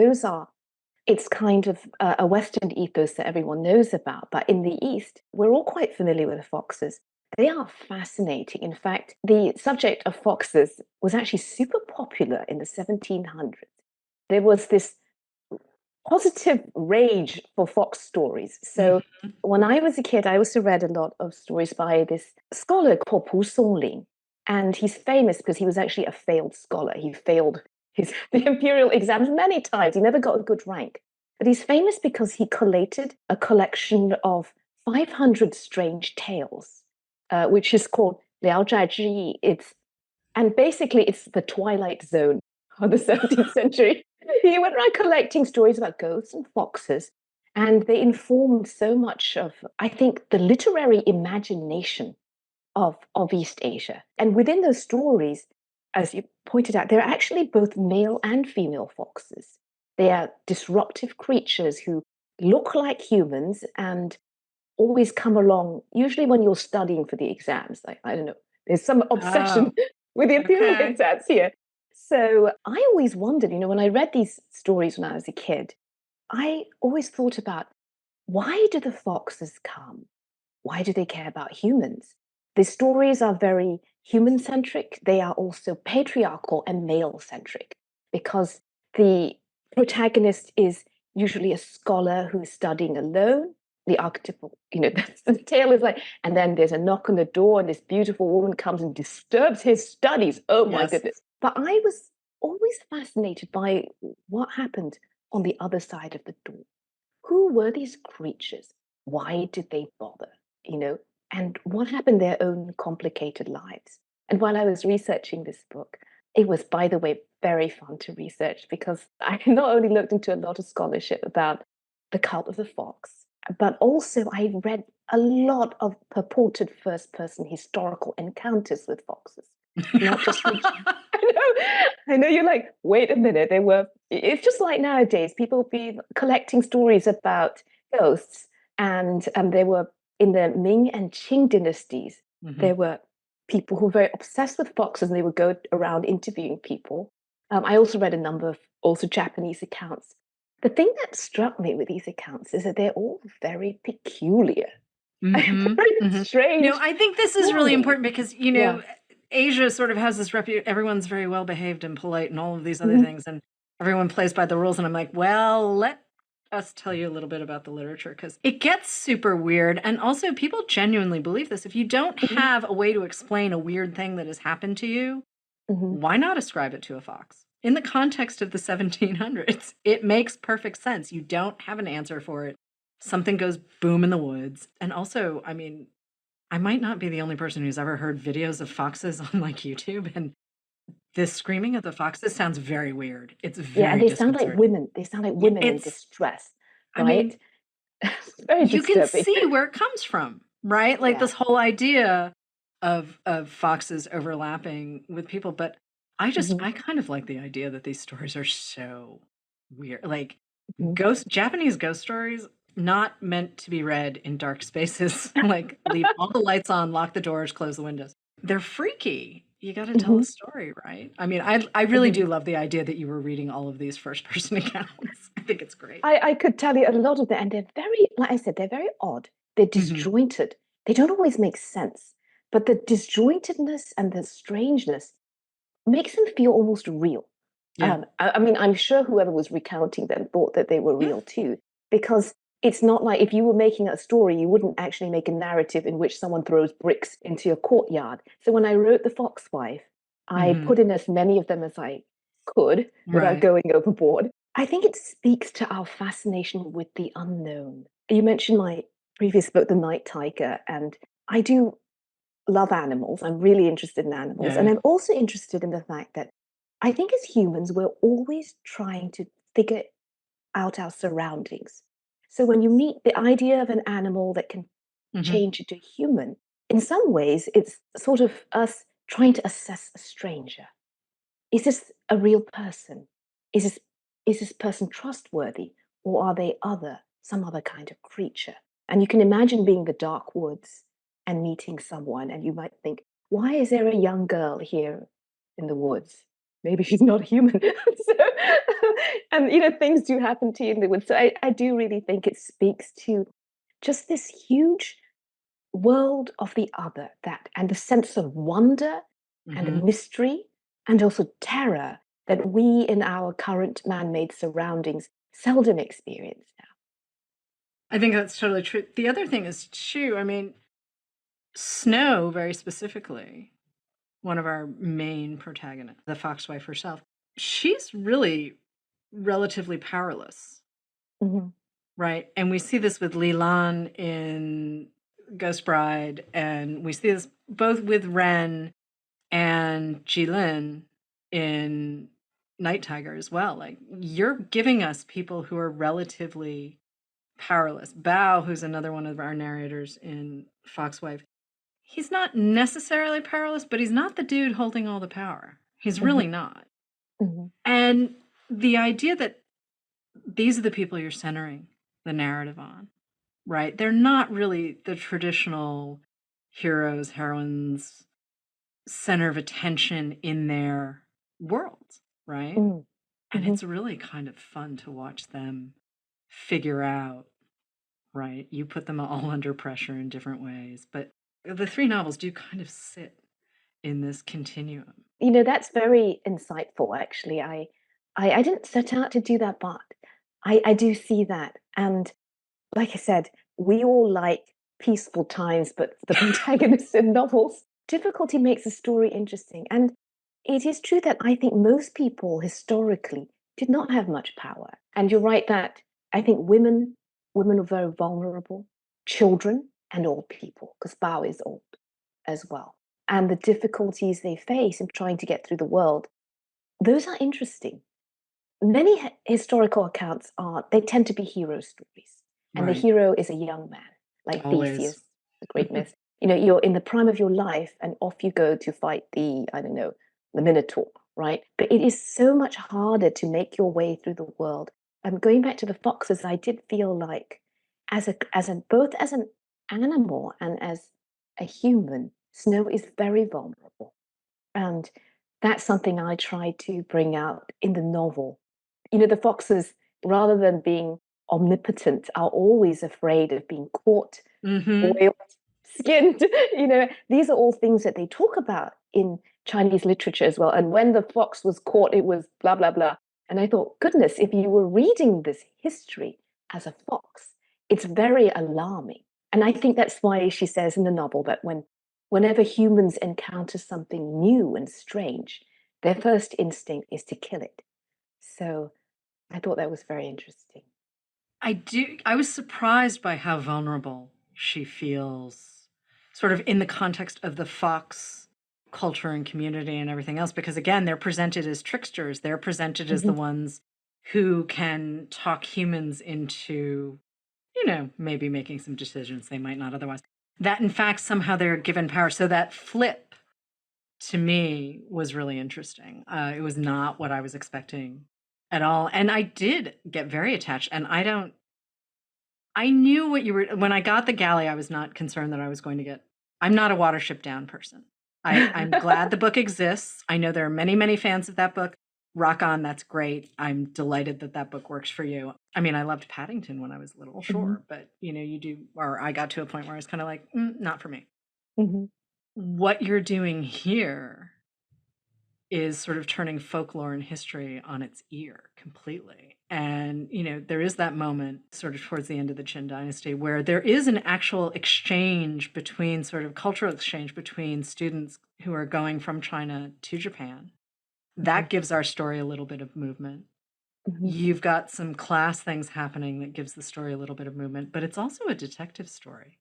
it's kind of a Western ethos that everyone knows about. But in the East, we're all quite familiar with the foxes. They are fascinating. In fact, the subject of foxes was actually super popular in the 1700s. There was this positive rage for fox stories. So when I was a kid, I also read a lot of stories by this scholar called Pu Songling. And he's famous because he was actually a failed scholar. He failed the imperial exams many times. He never got a good rank. But he's famous because he collated a collection of 500 strange tales, which is called Liao Zhai Zhi. And basically, it's the Twilight Zone of the 17th century. He went around collecting stories about ghosts and foxes, and they informed so much of, I think, the literary imagination of East Asia. And within those stories, as you pointed out, they're actually both male and female foxes. They are disruptive creatures who look like humans and always come along, usually when you're studying for the exams. Like, I don't know, there's some obsession with the imperial exams here. So I always wondered, when I read these stories when I was a kid, I always thought about, why do the foxes come? Why do they care about humans? The stories are very human-centric. They are also patriarchal and male-centric, because the protagonist is usually a scholar who's studying alone. The archetypal, the tale is like, and then there's a knock on the door, and this beautiful woman comes and disturbs his studies. Oh my goodness. But I was always fascinated by what happened on the other side of the door. Who were these creatures? Why did they bother? And what happened in their own complicated lives? And while I was researching this book, it was, by the way, very fun to research, because I not only looked into a lot of scholarship about the cult of the fox, but also I read a lot of purported first-person historical encounters with foxes. Not just I know you're like, wait a minute, it's just like nowadays, people be collecting stories about ghosts, and they were in the Ming and Qing dynasties. There were people who were very obsessed with foxes, and they would go around interviewing people. I also read a number of also Japanese accounts. The thing that struck me with these accounts is that they're all very peculiar. Very strange. I think this is really important because, Asia sort of has this everyone's very well behaved and polite and all of these other things, and everyone plays by the rules. And I'm like, well, let us tell you a little bit about the literature because it gets super weird. And also, people genuinely believe this. If you don't have a way to explain a weird thing that has happened to you, why not ascribe it to a fox? In the context of the 1700s, it makes perfect sense. You don't have an answer for it. Something goes boom in the woods. And also, I mean, I might not be the only person who's ever heard videos of foxes on like YouTube, and this screaming of the foxes sounds very weird. It's Yeah, and very they sound like disconcerting. women. They sound like women in It's, distress, I mean, right? Very you can disturbing. see where it comes from, right? Like Yeah. this whole idea of foxes overlapping with people. But I kind of like the idea that these stories are so weird. Like Japanese ghost stories, not meant to be read in dark spaces. Like leave all the lights on, lock the doors, close the windows. They're freaky. You got to tell a story, right? I mean, I really do love the idea that you were reading all of these first person accounts. I think it's great. I could tell you a lot of them, and they're very, like I said, they're very odd. They're disjointed. They don't always make sense, but the disjointedness and the strangeness makes them feel almost real. Yeah. I mean, I'm sure whoever was recounting them thought that they were real too, because it's not like if you were making a story, you wouldn't actually make a narrative in which someone throws bricks into your courtyard. So when I wrote The Foxwife, I put in as many of them as I could without going overboard. I think it speaks to our fascination with the unknown. You mentioned my previous book, The Night Tiger, and I do love animals. I'm really interested in animals. Yeah. And I'm also interested in the fact that I think as humans, we're always trying to figure out our surroundings. So when you meet the idea of an animal that can change into a human, in some ways, it's sort of us trying to assess a stranger. Is this a real person? Is this person trustworthy? Or are they some other kind of creature? And you can imagine being in the dark woods and meeting someone, and you might think, why is there a young girl here in the woods? Maybe she's not human. And things do happen to you in the woods. So I do really think it speaks to just this huge world of the other, and the sense of wonder and mystery and also terror that we in our current man-made surroundings seldom experience now. I think that's totally true. The other thing is too, I mean, Snow, very specifically, one of our main protagonists, the foxwife herself, she's really relatively powerless, right? And we see this with Li Lan in Ghost Bride, and we see this both with Ren and Jilin in Night Tiger as well. Like, you're giving us people who are relatively powerless. Bao, who's another one of our narrators in Foxwife, he's not necessarily powerless, but he's not the dude holding all the power. He's really not. And the idea that these are the people you're centering the narrative on, right? They're not really the traditional heroes, heroines, center of attention in their world, right? And it's really kind of fun to watch them figure out, right? You put them all under pressure in different ways, but the three novels do kind of sit in this continuum. That's very insightful, actually. I didn't set out to do that, but I do see that. And like I said, we all like peaceful times, but the protagonists in novels, difficulty makes a story interesting. And it is true that I think most people historically did not have much power. And you're right that I think women are very vulnerable, children and old people, because Bao is old as well. And the difficulties they face in trying to get through the world, those are interesting. Many historical accounts they tend to be hero stories. And the hero is a young man, like Theseus, the great myth. You're in the prime of your life and off you go to fight the Minotaur, right? But it is so much harder to make your way through the world. Going back to the foxes, I did feel like both as an animal and as a human, Snow is very vulnerable. And that's something I try to bring out in the novel. The foxes, rather than being omnipotent, are always afraid of being caught, boiled, skinned. These are all things that they talk about in Chinese literature as well. And when the fox was caught, it was blah, blah, blah. And I thought, goodness, if you were reading this history, as a fox. It's very alarming. And I think that's why she says in the novel that whenever humans encounter something new and strange, their first instinct is to kill it. So I thought that was very interesting. I was surprised by how vulnerable she feels, sort of in the context of the fox culture and community and everything else, because again, they're presented as tricksters. They're presented as the ones who can talk humans into, maybe making some decisions they might not otherwise. That in fact, somehow they're given power. So that flip to me was really interesting. It was not what I was expecting at all. And I did get very attached. And I knew what you were, when I got the galley, I was not concerned that I was going to get, I'm not a Watership Down person. I'm glad the book exists. I know there are many, many fans of that book. Rock on, that's great. I'm delighted that that book works for you. I mean, I loved Paddington when I was little, sure. But, you do, or I got to a point where I was kind of like, not for me. What you're doing here is sort of turning folklore and history on its ear completely. And, there is that moment sort of towards the end of the Qing Dynasty where there is an actual exchange between sort of cultural exchange between students who are going from China to Japan. That gives our story a little bit of movement. You've got some class things happening that gives the story a little bit of movement, but it's also a detective story.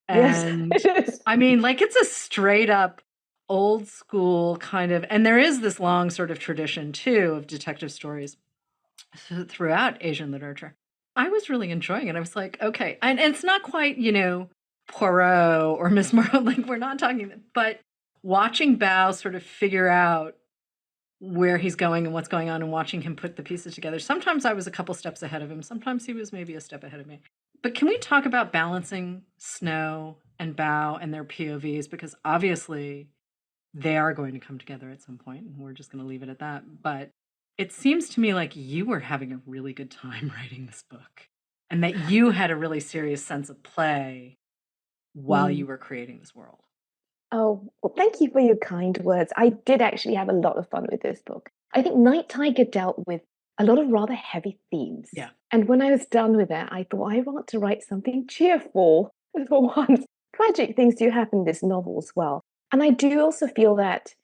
And Yes. I mean, like, it's a straight up old school kind of, and there is this long sort of tradition too of detective stories throughout Asian literature. I was really enjoying it. I was like, okay. And it's not quite, Poirot or Miss Marlowe, like we're not talking, but watching Bao sort of figure out where he's going and what's going on and watching him put the pieces together. Sometimes I was a couple steps ahead of him. Sometimes he was maybe a step ahead of me. But can we talk about balancing Snow and Bao and their POVs? Because obviously they are going to come together at some point, and we're just going to leave it at that. But it seems to me like you were having a really good time writing this book and that you had a really serious sense of play while you were creating this world. Oh, well, thank you for your kind words. I did actually have a lot of fun with this book. I think Night Tiger dealt with a lot of rather heavy themes. Yeah. And when I was done with it, I thought I want to write something cheerful for once. Tragic things do happen in this novel as well. And I do also feel that,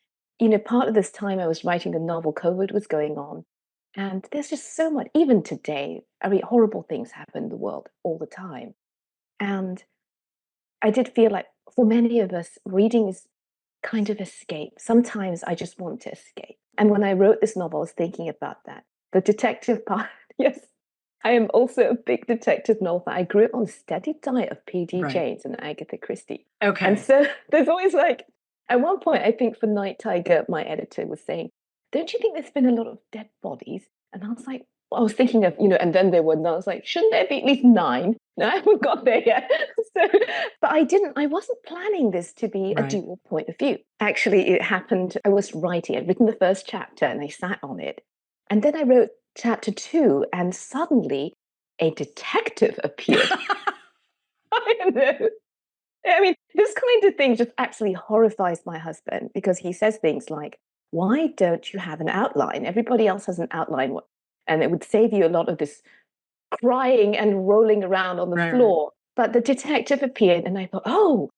part of this time I was writing the novel, COVID was going on. And there's just so much, even today, I mean, horrible things happen in the world all the time. And I did feel like for many of us, reading is kind of escape. Sometimes I just want to escape. And when I wrote this novel, I was thinking about that. The detective part, yes. I am also a big detective novel fan. I grew up on a steady diet of P.D. Right. James and Agatha Christie. Okay. And so there's always like, at one point, I think for Night Tiger, my editor was saying, don't you think there's been a lot of dead bodies? And I was like, I was thinking of, and then there were, and I was like, shouldn't there be at least 9? No, I haven't got there yet. But I wasn't planning this to be a Right. dual point of view. Actually, it happened, I was writing, I'd written the first chapter and I sat on it. And then I wrote chapter 2 and suddenly a detective appeared. I don't know. I mean, this kind of thing just absolutely horrifies my husband because he says things like, why don't you have an outline? Everybody else has an outline. And it would save you a lot of this crying and rolling around on the floor. But the detective appeared and I thought,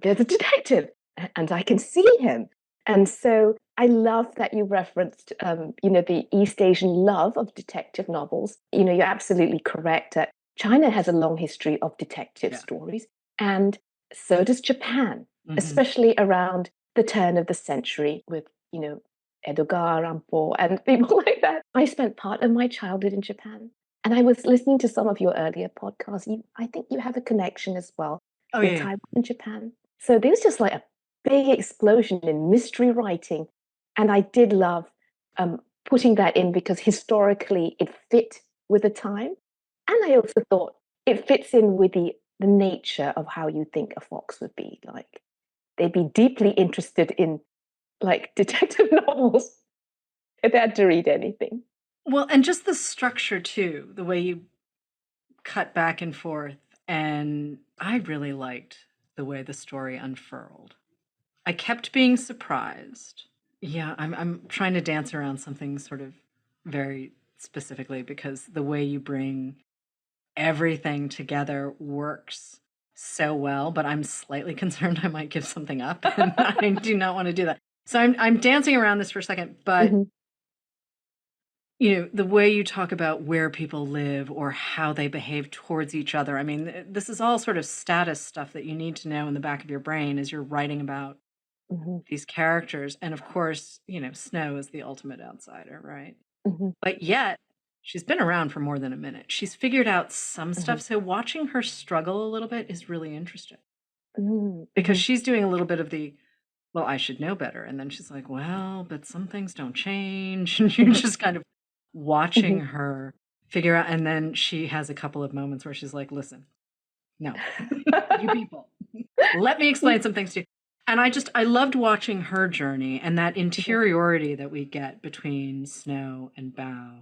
there's a detective and I can see him. And so I love that you referenced, the East Asian love of detective novels. You're absolutely correct that China has a long history of detective stories. And so does Japan, especially around the turn of the century with, Edgar Allan Poe and people like that. I spent part of my childhood in Japan. And I was listening to some of your earlier podcasts. I think you have a connection as well with Taiwan and Japan. So there was just like a big explosion in mystery writing. And I did love putting that in because historically it fit with the time. And I also thought it fits in with the nature of how you think a fox would be. Like they'd be deeply interested in like detective novels if they had to read anything. Well, and just the structure too, the way you cut back and forth. And I really liked the way the story unfurled. I kept being surprised. Yeah, I'm trying to dance around something sort of very specifically because the way you bring everything together works so well, but I'm slightly concerned I might give something up, and I do not want to do that. So I'm dancing around this for a second, but the way you talk about where people live or how they behave towards each other, I mean, this is all sort of status stuff that you need to know in the back of your brain as you're writing about these characters. And of course, Snow is the ultimate outsider, right? But yet, she's been around for more than a minute. She's figured out some stuff. So watching her struggle a little bit is really interesting because she's doing a little bit of the, well, I should know better. And then she's like, well, but some things don't change. And you're just kind of watching her figure out. And then she has a couple of moments where she's like, listen, no, you people, let me explain some things to you. And I loved watching her journey and that interiority that we get between Snow and Bao.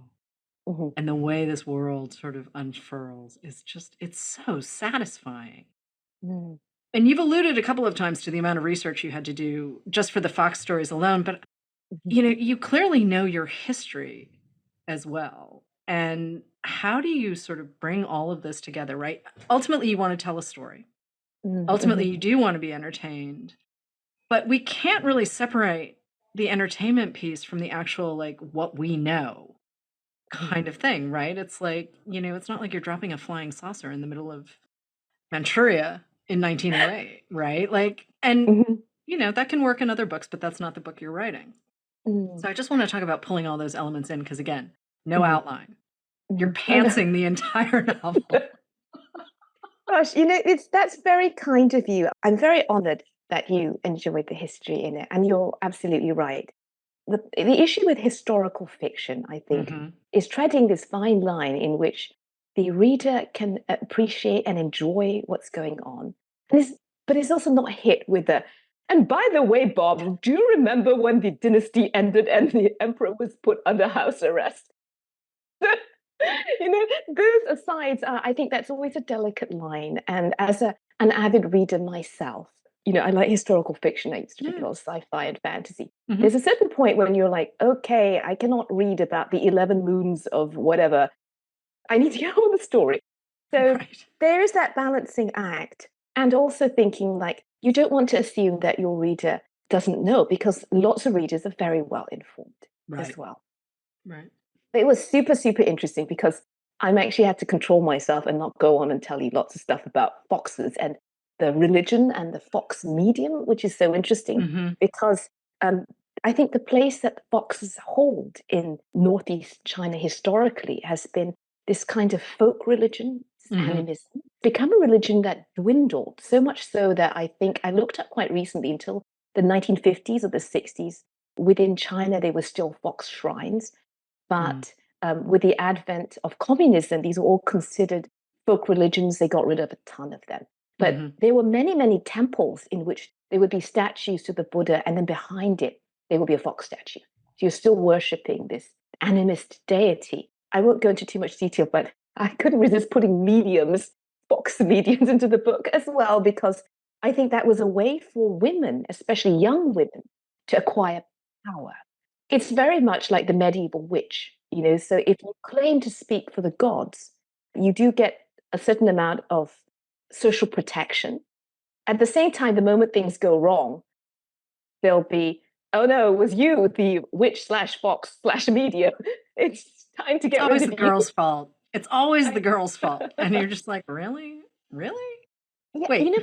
And the way this world sort of unfurls is just, it's so satisfying. And you've alluded a couple of times to the amount of research you had to do just for the Fox stories alone, but you clearly know your history as well. And how do you sort of bring all of this together, right? Ultimately, you want to tell a story. Ultimately, you do want to be entertained. But we can't really separate the entertainment piece from the actual, like, what we know kind of thing, right? It's like, it's not like you're dropping a flying saucer in the middle of Manchuria in 1908, right? Like, and, that can work in other books, but that's not the book you're writing. So I just want to talk about pulling all those elements in because, again, no outline. You're pantsing the entire novel. Gosh, that's very kind of you. I'm very honored that you enjoyed the history in it, and you're absolutely right. The issue with historical fiction, I think, is treading this fine line in which the reader can appreciate and enjoy what's going on, but it's also not hit with the, and by the way, Bob, do you remember when the dynasty ended and the emperor was put under house arrest? Those asides, I think that's always a delicate line. And as an avid reader myself, I like historical fiction. I used to read a lot of sci-fi and fantasy. There's a certain point when you're like, okay, I cannot read about the 11 moons of whatever. I need to get on with the story. So there is that balancing act. And also thinking like, you don't want to assume that your reader doesn't know, because lots of readers are very well informed as well. Right. It was super, super interesting because I'm actually had to control myself and not go on and tell you lots of stuff about foxes and the religion and the fox medium, which is so interesting because I think the place that foxes hold in Northeast China historically has been this kind of folk religion, animism, become a religion that dwindled so much so that I think I looked up quite recently until the 1950s or the 60s. Within China, there were still fox shrines. But with the advent of communism, these were all considered folk religions. They got rid of a ton of them. But there were many, many temples in which there would be statues to the Buddha, and then behind it, there would be a fox statue. So you're still worshipping this animist deity. I won't go into too much detail, but I couldn't resist putting fox mediums into the book as well, because I think that was a way for women, especially young women, to acquire power. It's very much like the medieval witch, so if you claim to speak for the gods, you do get a certain amount of social protection. At the same time, the moment things go wrong, there'll be, oh no, it was you, the witch/fox/medium. It's time to get rid of you. It's always the girl's fault. It's always the girl's fault. And you're just like, really? Yeah, Wait.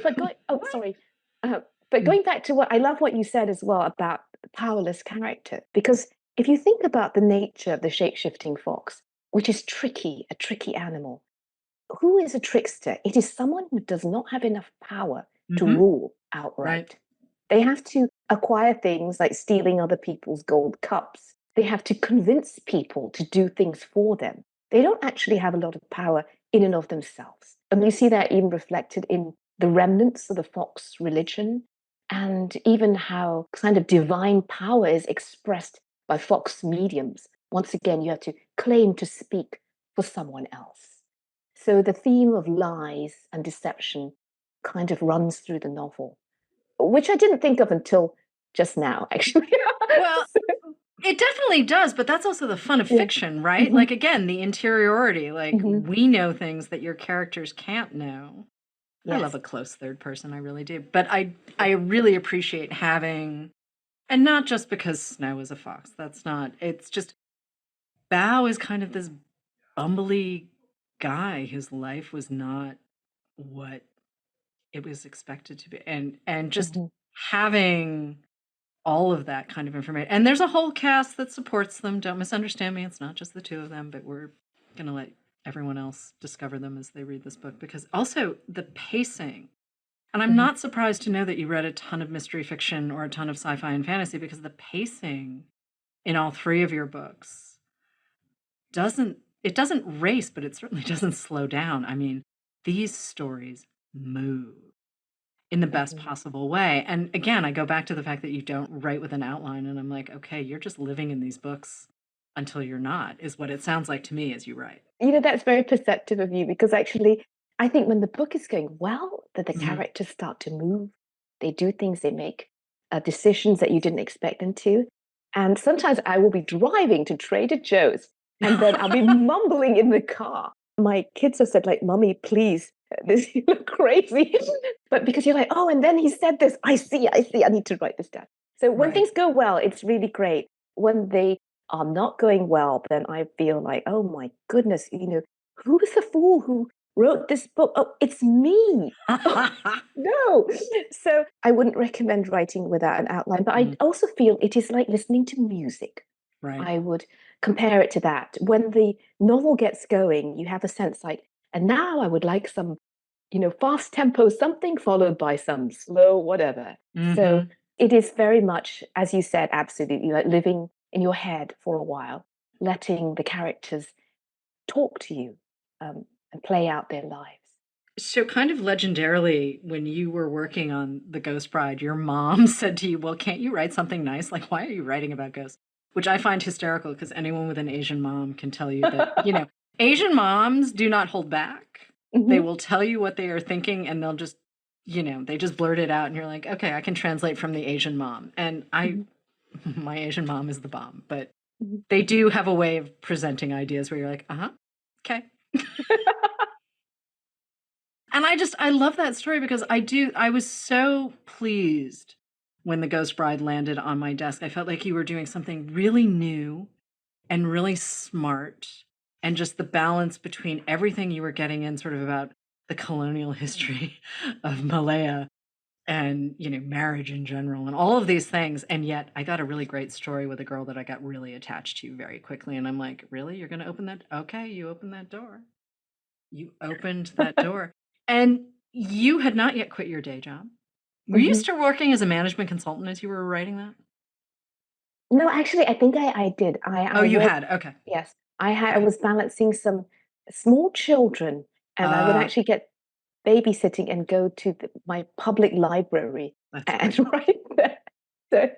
but sorry. But going back to I love what you said as well about the powerless character, because if you think about the nature of the shape-shifting fox, which is a tricky animal, who is a trickster? It is someone who does not have enough power to rule outright. Right. They have to acquire things like stealing other people's gold cups. They have to convince people to do things for them. They don't actually have a lot of power in and of themselves. And we see that even reflected in the remnants of the fox religion, and even how kind of divine power is expressed by fox mediums. Once again, you have to claim to speak for someone else. So the theme of lies and deception kind of runs through the novel, which I didn't think of until just now, actually. Well, It definitely does, but that's also the fun of Yeah. fiction, right? Mhm. Like, again, the interiority. Like, Mhm. we know things that your characters can't know. I love Yes. a close third person, I really do. But I really appreciate having, and not just because Snow is a fox. That's not. It's just Bao is kind of this bumbly guy whose life was not what it was expected to be, and just Mhm. having all of that kind of information. And there's a whole cast that supports them. Don't misunderstand me. It's not just the two of them, but we're going to let everyone else discover them as they read this book, because also the pacing. And I'm Mhm. not surprised to know that you read a ton of mystery fiction or a ton of sci-fi and fantasy, because the pacing in all three of your books doesn't race, but it certainly doesn't slow down. I mean, these stories move in the best Mhm. possible way. And again, I go back to the fact that you don't write with an outline, and I'm like, okay, you're just living in these books until you're not, is what it sounds like to me as you write. That's very perceptive of you, because actually, I think when the book is going well, that the Mhm. characters start to move. They do things, they make decisions that you didn't expect them to. And sometimes I will be driving to Trader Joe's, and then I'll be mumbling in the car. My kids have said, like, "Mommy, please, this you look crazy." But because you're like, "Oh, and then he said this. I see, I need to write this down." So when Right. things go well, it's really great. When they are not going well, then I feel like, oh my goodness, who was the fool who wrote this book? Oh, it's me. Oh, no. So I wouldn't recommend writing without an outline, but I Mm, also feel it is like listening to music. right. I would compare it to that. When the novel gets going, you have a sense like, and now I would like some, fast tempo, something followed by some slow whatever. So Hmm. it is very much, as you said, absolutely like living in your head for a while, letting the characters talk to you and play out their lives. So, kind of legendarily, when you were working on The Ghost Bride, your mom said to you, well, can't you write something nice? Like, why are you writing about ghosts? Which I find hysterical, because anyone with an Asian mom can tell you that, Asian moms do not hold back. They Mhm. will tell you what they are thinking, and they'll just, they just blurt it out. And you're like, okay, I can translate from the Asian mom. And Mhm. my Asian mom is the bomb. But Mhm. they do have a way of presenting ideas where you're like, uh huh, okay. And I love that story, because I was so pleased when The Ghost Bride landed on my desk. I felt like you were doing something really new and really smart, and just the balance between everything you were getting in sort of about the colonial history of Malaya and, marriage in general and all of these things. And yet I got a really great story with a girl that I got really attached to very quickly. And I'm like, really? You're going to open that? Okay, you opened that door. You opened that door. And you had not yet quit your day job. Were you Mhm. still working as a management consultant as you were writing that? No, actually, I think I did. Oh, I you was, had. Okay. yes, I Okay. was balancing some small children, and I would Uh, actually get babysitting and go to my public library that's and great. write there. So,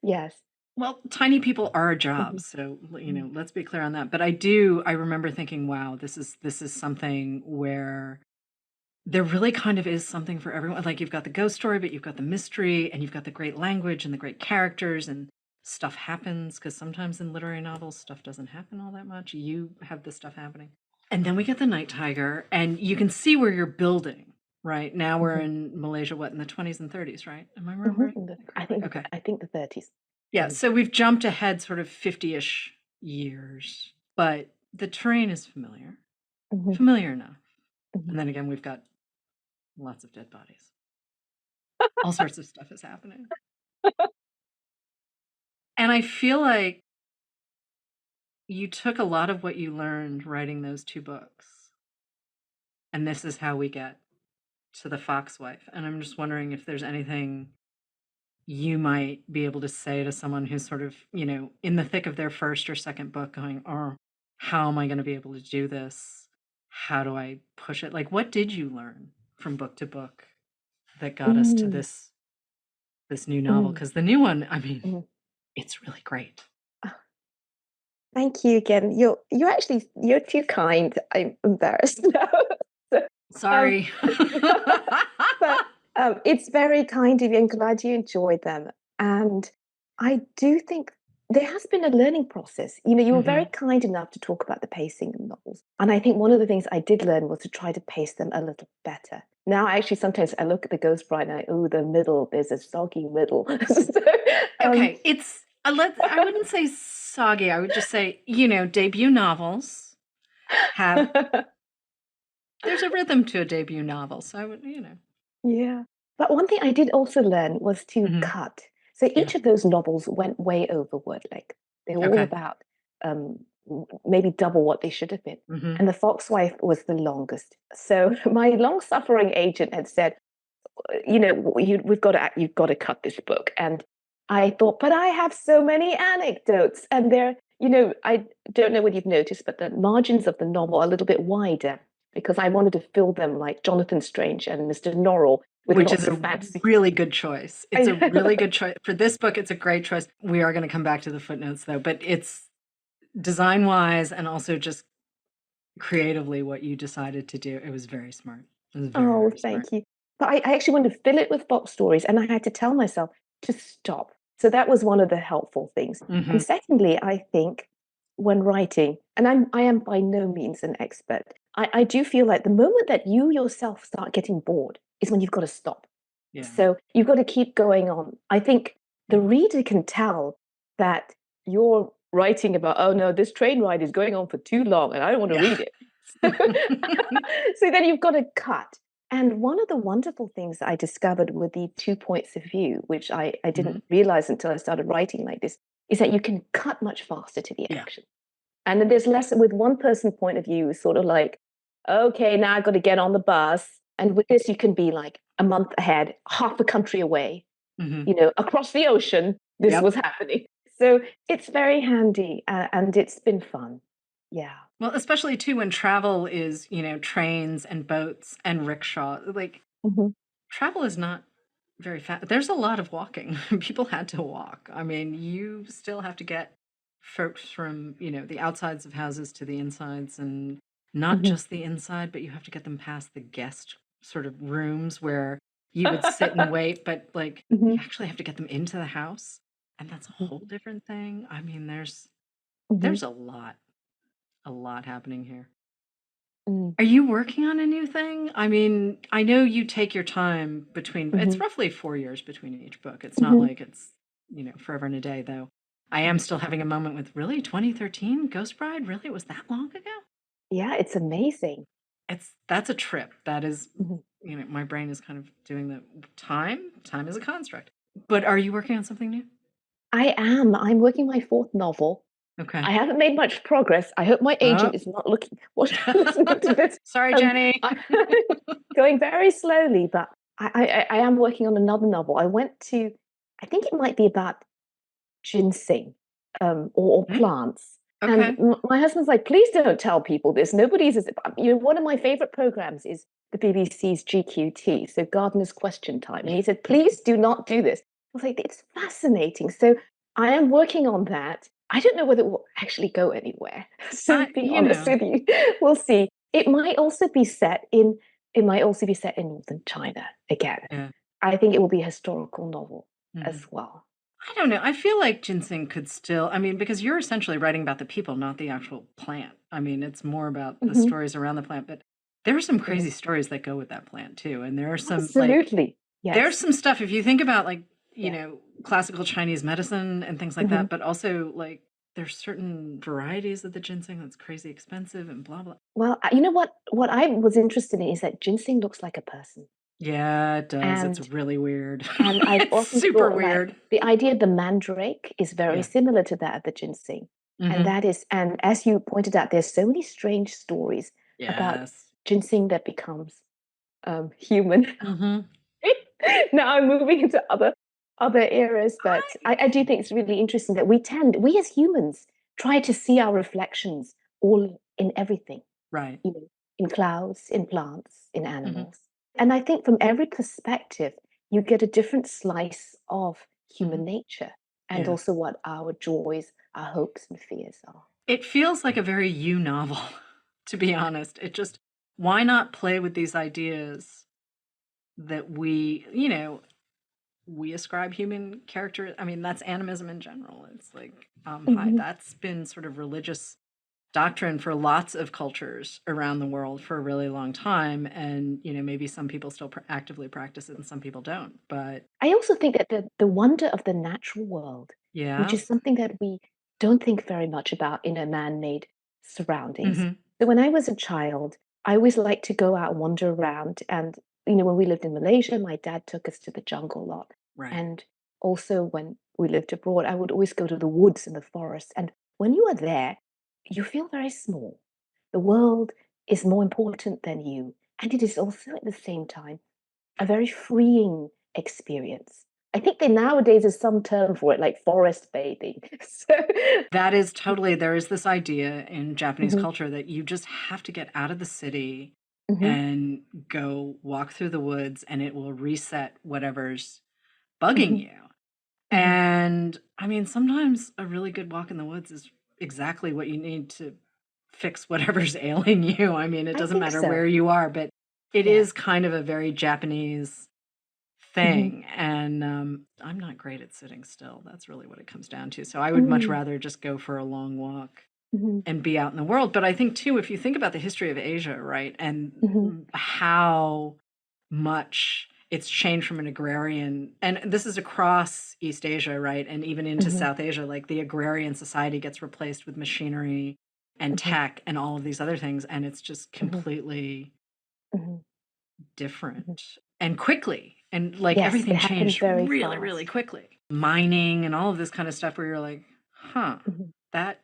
yes. Well, tiny people are a job, Mhm. so Mhm. let's be clear on that. But I remember thinking, wow, this is something where there really kind of is something for everyone. Like, you've got the ghost story, but you've got the mystery, and you've got the great language and the great characters, and stuff happens, because sometimes in literary novels stuff doesn't happen all that much. You have this stuff happening. And then we get the Night Tiger, and you can see where you're building. Right now we're Mhm. in Malaysia, what, in the 20s and 30s, right? Am I Mhm. remembering that I correctly? think Okay. the 30s. Yeah, Mhm. so we've jumped ahead sort of 50-ish years, but the terrain is familiar, Mhm. familiar enough. Mhm. And then again, we've got lots of dead bodies. All sorts of stuff is happening. And I feel like you took a lot of what you learned writing those two books, and this is how we get to The Foxwife. And I'm just wondering if there's anything you might be able to say to someone who's sort of, in the thick of their first or second book, going, oh, how am I going to be able to do this? How do I push it? Like, what did you learn from book to book that got us to Mm. this new novel? Mm. Because the new one, I mean, Mhm. it's really great. Oh, thank you again. You're too kind. I'm embarrassed now. So, um, Sorry. but it's very kind of you. I'm glad you enjoyed them. And I do think there has been a learning process. You were very Mhm. kind enough to talk about the pacing of novels. And I think one of the things I did learn was to try to pace them a little better. Now, actually, sometimes I look at the Ghost Bride and the middle, there's a soggy middle. So, Okay, it's I wouldn't say soggy. I would just say, debut novels have there's a rhythm to a debut novel. So I would. Yeah. But one thing I did also learn was to Mhm. cut. So Yeah. each of those novels went way over word length. They were all Okay. about maybe double what they should have been. Mhm. And The Foxwife was the longest. So my long-suffering agent had said, you've got to cut this book. And I thought, but I have so many anecdotes, and I don't know whether you've noticed, but the margins of the novel are a little bit wider because I wanted to fill them like Jonathan Strange and Mr. Norrell with Which is lots a of fancy. really good choice. I It's a really know. good choice. For this book, it's a great choice. We are going to come back to the footnotes though, but it's design-wise and also just creatively what you decided to do. It was very smart. It was very, Oh, very smart. thank you. But I actually wanted to fill it with Fox stories, and I had to tell myself to stop. So that was one of the helpful things. And Mhm. secondly, I think when writing, and I am by no means an expert, I do feel like the moment that you yourself start getting bored is when you've got to stop. Yeah. So you've got to keep going on. I think the reader can tell that you're writing about, oh no, this train ride is going on for too long and I don't want to Yeah. read it. So then you've got to cut. And one of the wonderful things that I discovered with the 2 points of view, which I Mhm. didn't realize until I started writing like this, is that you can cut much faster to the Yeah. action. And then there's less with one person point of view, sort of like, okay, now I've got to get on the bus. And with this, you can be like a month ahead, half a country away, Mhm. across the ocean, this Yep. was happening. So it's very handy and it's been fun. Yeah. Well, especially too when travel is, trains and boats and rickshaw. Like Mhm, travel is not very fast. There's a lot of walking. People had to walk. I mean, you still have to get folks from, the outsides of houses to the insides, and not mhm. just the inside, but you have to get them past the guest sort of rooms where you would sit and wait, but like you Mhm, actually have to get them into the house, and that's a mhm, whole different thing. I mean, there's mhm, there's a lot happening here. mm, Are you working on a new thing? I mean, I know you take your time between, it's mhm, roughly 4 years between each book. It's not mhm, like it's, forever and a day, though. I am mhm. still having a moment with really 2013 Ghost Bride? Really? It was that long ago? Yeah, it's amazing. That's a trip. That is, Mhm. my brain is kind of doing the time is a construct. But are you working on something new? I am. I'm working my fourth novel. Okay. I haven't made much progress. I hope my Oh. agent is not listening to this. Sorry, Um, Jenny. I'm going very slowly, but I am working on another novel. I think it might be about ginseng or Hmm? plants. And Okay. my husband's like, please don't tell people this. Nobody's, one of my favorite programs is the BBC's GQT, so Gardener's Question Time. And he said, please do not do this. I was like, it's fascinating. So I am working on that. I don't know whether it will actually go anywhere. So I, being you honest know, with you, we'll see. It might also be set in northern China again. yeah. I think it will be a historical novel as Mhm. well. I don't know. I feel like ginseng could still, I mean, because you're essentially writing about the people, not the actual plant. I mean, it's more about the Mhm, stories around the plant, but there are some mhm. crazy stories that go with that plant too. And there are some Absolutely. there's Yes. some stuff if you think about like, Yeah. classical Chinese medicine and things like Mhm. that, but also like there's certain varieties of the ginseng that's crazy expensive and blah blah. Well, you know what I was interested in is that ginseng looks like a person. Yeah, it does. It's And really weird. I've It's often super thought that weird. the idea of the mandrake is very Yeah. similar to that of the ginseng. Hmm. And as you pointed out, there's so many strange stories about Yes. ginseng that becomes human. Hmm. Now I'm moving into other eras, but I do think it's really interesting that we as humans try to see our reflections all in everything, Right. you know, in clouds, in plants, in Hmm. animals. And I think from every perspective, you get a different slice of Hmm. human nature and Yeah. also what our joys, our hopes and fears are. It feels like a very you novel, to be honest. It just, why not play with these ideas that we, we ascribe human character. I mean, that's animism in general. It's like, Mhm. that's been sort of religious doctrine for lots of cultures around the world for a really long time. And, maybe some people still actively practice it and some people don't. But I also think that the wonder of the natural world, which yeah. is something that we don't think very much about in a man-made surroundings. Hmm. So when I was a child, I always liked to go out and wander around. And, when we lived in Malaysia, my dad took us to the jungle a lot. Right. And also when we lived abroad, I would always go to the woods and the forest. And when you are there, you feel very small. The world is more important than you. And it is also at the same time a very freeing experience. I think that nowadays there's some term for it, like forest bathing. So, That is totally, there is this idea in Japanese mhm, culture that you just have to get out of the city mhm, and go walk through the woods and it will reset whatever's bugging mhm, you. mhm. And I mean, sometimes a really good walk in the woods is exactly what you need to fix whatever's ailing you. I mean, it I doesn't think matter where so. you are, but it Yeah. is kind of a very Japanese Mhm, thing. And I'm not great at sitting still. That's really what it comes down to. So I would much mm, rather just go for a long walk mhm, and be out in the world. But I think too, if you think about the history of Asia, right, mhm, and how much it's changed from an agrarian, and this is across East Asia, right, and even into mhm, South Asia, like the agrarian society gets replaced with machinery and mhm, tech and all of these other things, and it's just mhm, completely mhm, mhm. different and quickly. And like Yes, it everything happened changed very really, really fast. quickly. Mining and all of this kind of stuff where you're like, huh, Mhm. that,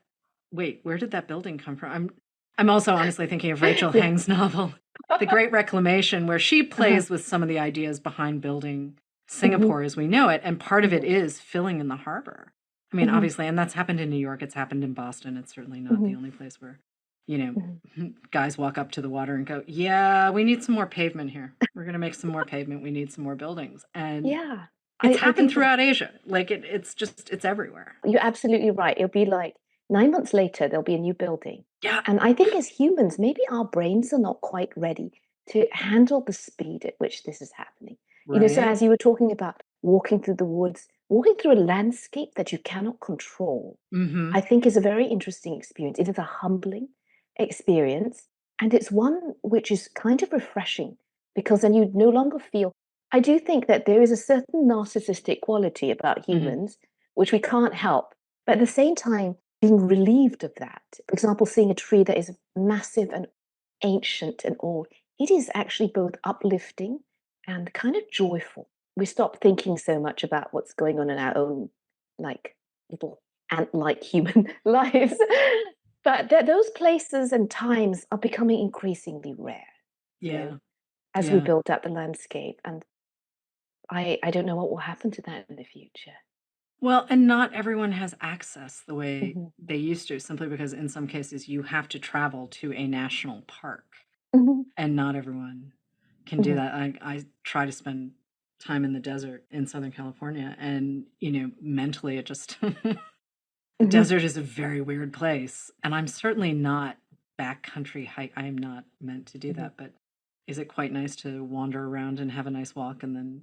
wait, where did that building come from? I'm also honestly thinking of Rachel Yeah. Hang's novel, The Great Reclamation, where she Uh-huh. plays with some of the ideas behind building Mhm, Singapore as we know it. And part of it mhm, is filling in the harbor. I mean, mhm, obviously, and that's happened in New York, it's happened in Boston. It's certainly not the mhm, only place where, you know, mhm. guys walk up to the water and go, yeah, we need some more pavement here. We're going to make some more pavement. We need some more buildings. And Yeah, it's I happened think that throughout Asia. Like it's everywhere. you're absolutely right. It'll be like 9 months later, there'll be a new building. Yeah. And I think as humans, maybe our brains are not quite ready to handle the speed at which this is happening. So Right. as you were talking about walking through the woods, walking through a landscape that you cannot control, Mm-hmm. I think is a very interesting experience. It is a humbling experience. And it's one which is kind of refreshing because then you no longer feel. I do think that there is a certain narcissistic quality about Mm-hmm. humans, which we can't help. But at the same time, being relieved of that, for example, seeing a tree that is massive and ancient and old, it is actually both uplifting and kind of joyful. We stop thinking so much about what's going on in our own, like, little ant-like human lives. But those places and times are becoming increasingly rare, Yeah. as we Yeah. build up the landscape. And I don't know what will happen to that in the future. Well, and not everyone has access the way Mhm, they used to, simply because in some cases you have to travel to a national park, mhm, and not everyone can do mhm, that. I try to spend time in the desert in Southern California, and mentally it just the mhm, desert is a very weird place, and I'm certainly not backcountry hike. I am not meant to do mhm, that, but is it quite nice to wander around and have a nice walk and then,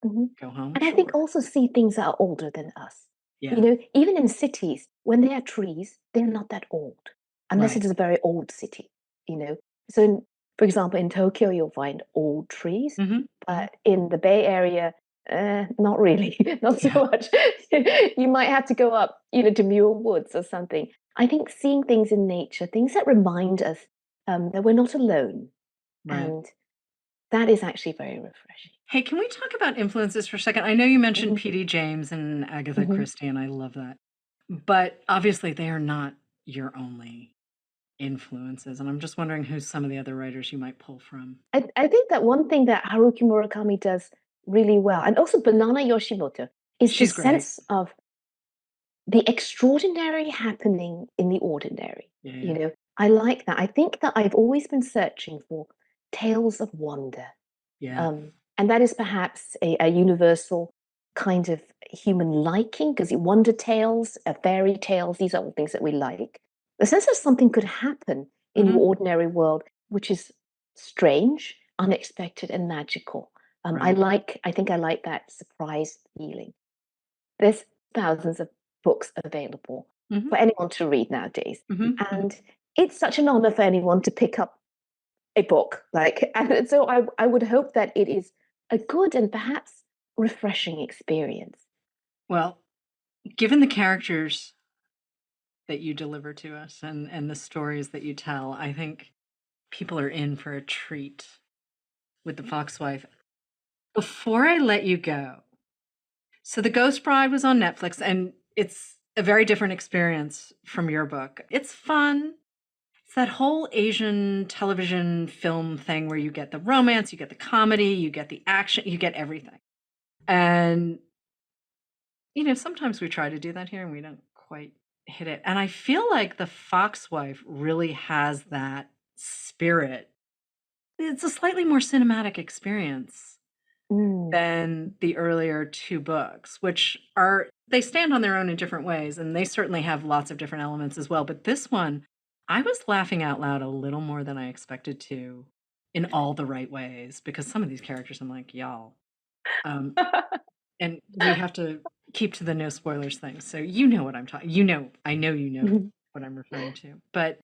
mhm. go home? And I think Sure. also see things that are older than us. Yeah. Even in cities, when there are trees, they're not that old, unless Right. it is a very old city, you know. So, for example, in Tokyo, you'll find old trees, Mhm. Mhm. but in the Bay Area, not really, not so Yeah. much. You might have to go up, to Muir Woods or something. I think seeing things in nature, things that remind us that we're not alone, Right. and that is actually very refreshing. Hey, can we talk about influences for a second? I know you mentioned Mhm, P.D. James and Agatha mhm. Christie, and I love that. But obviously, they are not your only influences. And I'm just wondering who some of the other writers you might pull from. I think that one thing that Haruki Murakami does really well, and also Banana Yoshimoto, is She's this great. sense of the extraordinary happening in the ordinary. Yeah. I like that. I think that I've always been searching for tales of wonder. Yeah. And that is perhaps a universal kind of human liking, because wonder tales, fairy tales, these are all things that we like. The sense that something could happen in your Hmm. ordinary world, which is strange, unexpected, and magical. Right. I think I like that surprise feeling. There's thousands of books available Hmm. for anyone to read nowadays. Hmm. And it's such an honor for anyone to pick up a book. And so I would hope that it is a good and perhaps refreshing experience. Well, given the characters that you deliver to us and the stories that you tell, I think people are in for a treat with The Foxwife. Before I let you go, so The Ghost Bride was on Netflix, and it's a very different experience from your book. It's fun. It's that whole Asian television film thing where you get the romance, you get the comedy, you get the action, you get everything. And, sometimes we try to do that here and we don't quite hit it. And I feel like The Foxwife really has that spirit. It's a slightly more cinematic experience Mm. than the earlier two books, which they stand on their own in different ways, and they certainly have lots of different elements as well. But this one, I was laughing out loud a little more than I expected to in all the right ways, because some of these characters, I'm like, y'all. And we have to keep to the no spoilers thing. So you know what I'm talking. I know what I'm referring to. But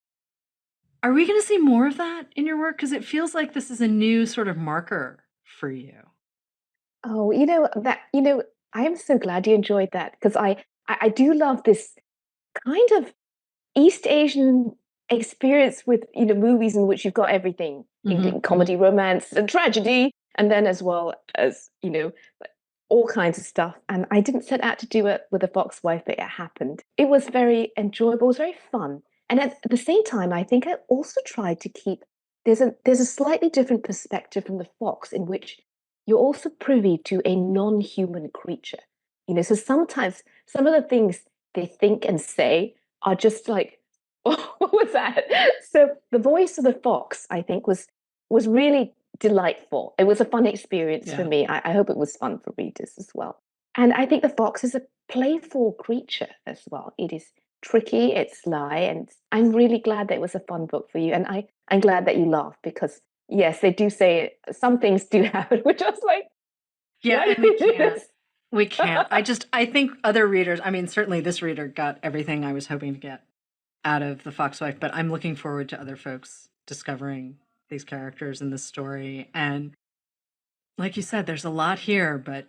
are we going to see more of that in your work? Because it feels like this is a new sort of marker for you. Oh, I am so glad you enjoyed that because I do love this kind of East Asian experience with movies in which you've got everything, Mhm. comedy, romance, and tragedy, and then as well as all kinds of stuff. And I didn't set out to do it with a Foxwife, but it happened. It was very enjoyable. It was very fun, and at the same time, I think I also tried to keep there's a slightly different perspective from the fox in which you're also privy to a non-human creature. So sometimes some of the things they think and say are just like, what was that? So the voice of the fox, I think, was really delightful. It was a fun experience for Yeah. me. I hope it was fun for readers as well. And I think the fox is a playful creature as well. It is tricky, it's sly, and I'm really glad that it was a fun book for you. And I'm glad that you laughed because yes, they do say some things do happen, which I was like, Yeah, why do and we we do can't. this? We can't. I think other readers, I mean, certainly this reader got everything I was hoping to get out of The Foxwife, but I'm looking forward to other folks discovering these characters in this story. And like you said, there's a lot here, but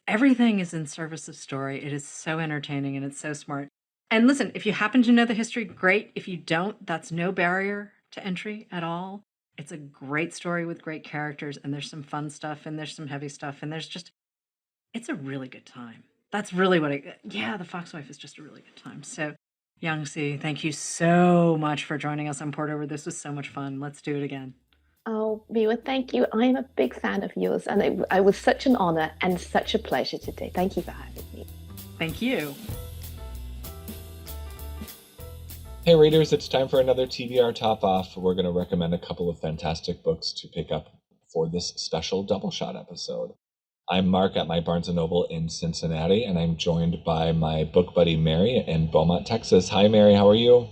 everything is in service of story. It is so entertaining and it's so smart. And listen, if you happen to know the history, great. If you don't, that's no barrier to entry at all. It's a great story with great characters, and there's some fun stuff, and there's some heavy stuff, and it's a really good time. That's really The Foxwife is just a really good time. So, Yangsze, thank you so much for joining us on Port Over. This was so much fun. Let's do it again. Oh, Miwa, thank you. I'm a big fan of yours, and it was such an honor and such a pleasure today. Thank you for having me. Thank you. Hey readers, it's time for another TBR Topoff. We're going to recommend a couple of fantastic books to pick up for this special double shot episode. I'm Mark at my Barnes & Noble in Cincinnati, and I'm joined by my book buddy Mary in Beaumont, Texas. Hi Mary, how are you?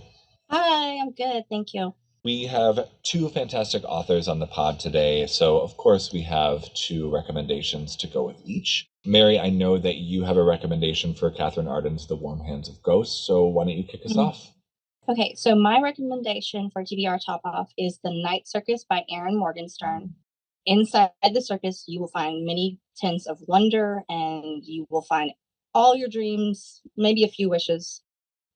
Hi, I'm good, thank you. We have two fantastic authors on the pod today, so of course we have two recommendations to go with each. Mary, I know that you have a recommendation for Katherine Arden's The Warm Hands of Ghosts, so why don't you kick us off? Okay, so my recommendation for TBR Topoff is The Night Circus by Erin Morgenstern. Inside the circus, you will find many tints of wonder, and you will find all your dreams, maybe a few wishes.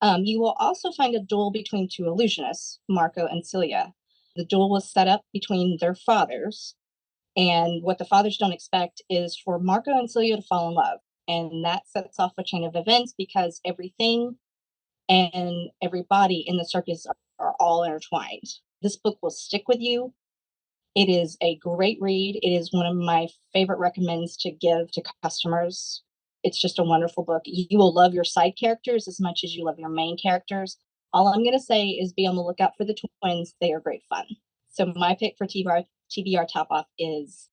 You will also find a duel between two illusionists, Marco and Celia. The duel was set up between their fathers, and what the fathers don't expect is for Marco and Celia to fall in love. And that sets off a chain of events because everything and everybody in the circus are all intertwined. This book will stick with you. It is a great read. It is one of my favorite recommends to give to customers. It's just a wonderful book. You will love your side characters as much as you love your main characters. All I'm going to say is be on the lookout for the twins. They are great fun. So my pick for TBR Topoff is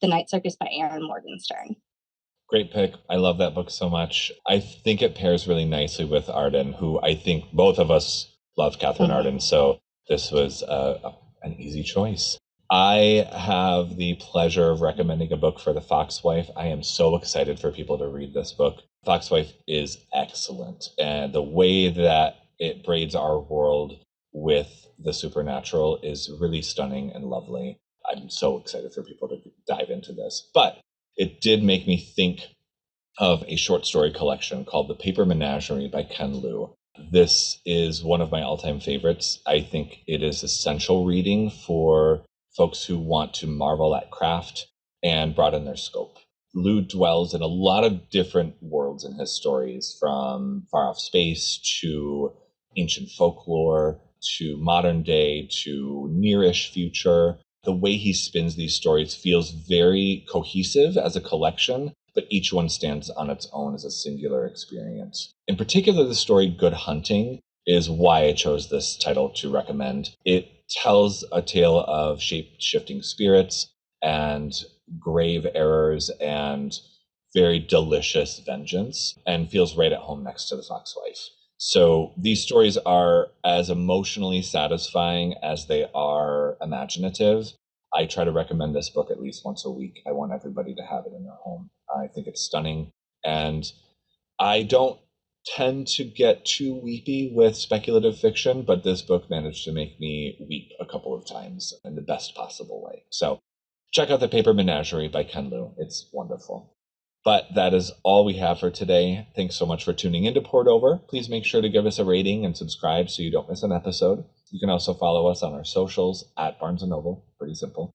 The Night Circus by Erin Morgenstern. Great pick. I love that book so much. I think it pairs really nicely with Arden, who I think both of us love Katherine Arden. So this was an easy choice. I have the pleasure of recommending a book for The Foxwife. I am so excited for people to read this book. Foxwife is excellent, and the way that it braids our world with the supernatural is really stunning and lovely. I'm so excited for people to dive into this. But it did make me think of a short story collection called The Paper Menagerie by Ken Liu. This is one of my all-time favorites. I think it is essential reading for folks who want to marvel at craft and broaden their scope. Liu dwells in a lot of different worlds in his stories, from far off space to ancient folklore to modern day to nearish future. The way he spins these stories feels very cohesive as a collection, but each one stands on its own as a singular experience. In particular, the story Good Hunting is why I chose this title to recommend. It tells a tale of shape-shifting spirits and grave errors and very delicious vengeance, and feels right at home next to The Foxwife. So these stories are as emotionally satisfying as they are imaginative. I try to recommend this book at least once a week. I want everybody to have it in their home. I think it's stunning, and I don't tend to get too weepy with speculative fiction, but this book managed to make me weep a couple of times in the best possible way. So check out The Paper Menagerie by Ken Liu. It's wonderful. But that is all we have for today. Thanks so much for tuning in to Poured Over. Please make sure to give us a rating and subscribe so you don't miss an episode. You can also follow us on our socials at Barnes & Noble. Pretty simple.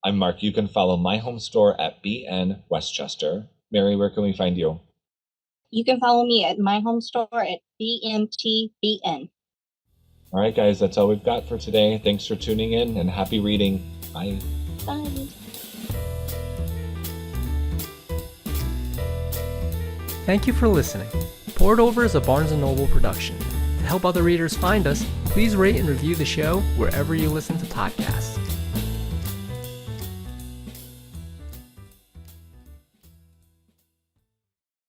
I'm Mark. You can follow my home store at BN Westchester. Mary, where can we find you? You can follow me at my home store at BMTBN. All right, guys, that's all we've got for today. Thanks for tuning in, and happy reading. Bye. Bye. Thank you for listening. Poured Over is a Barnes & Noble production. To help other readers find us, please rate and review the show wherever you listen to podcasts.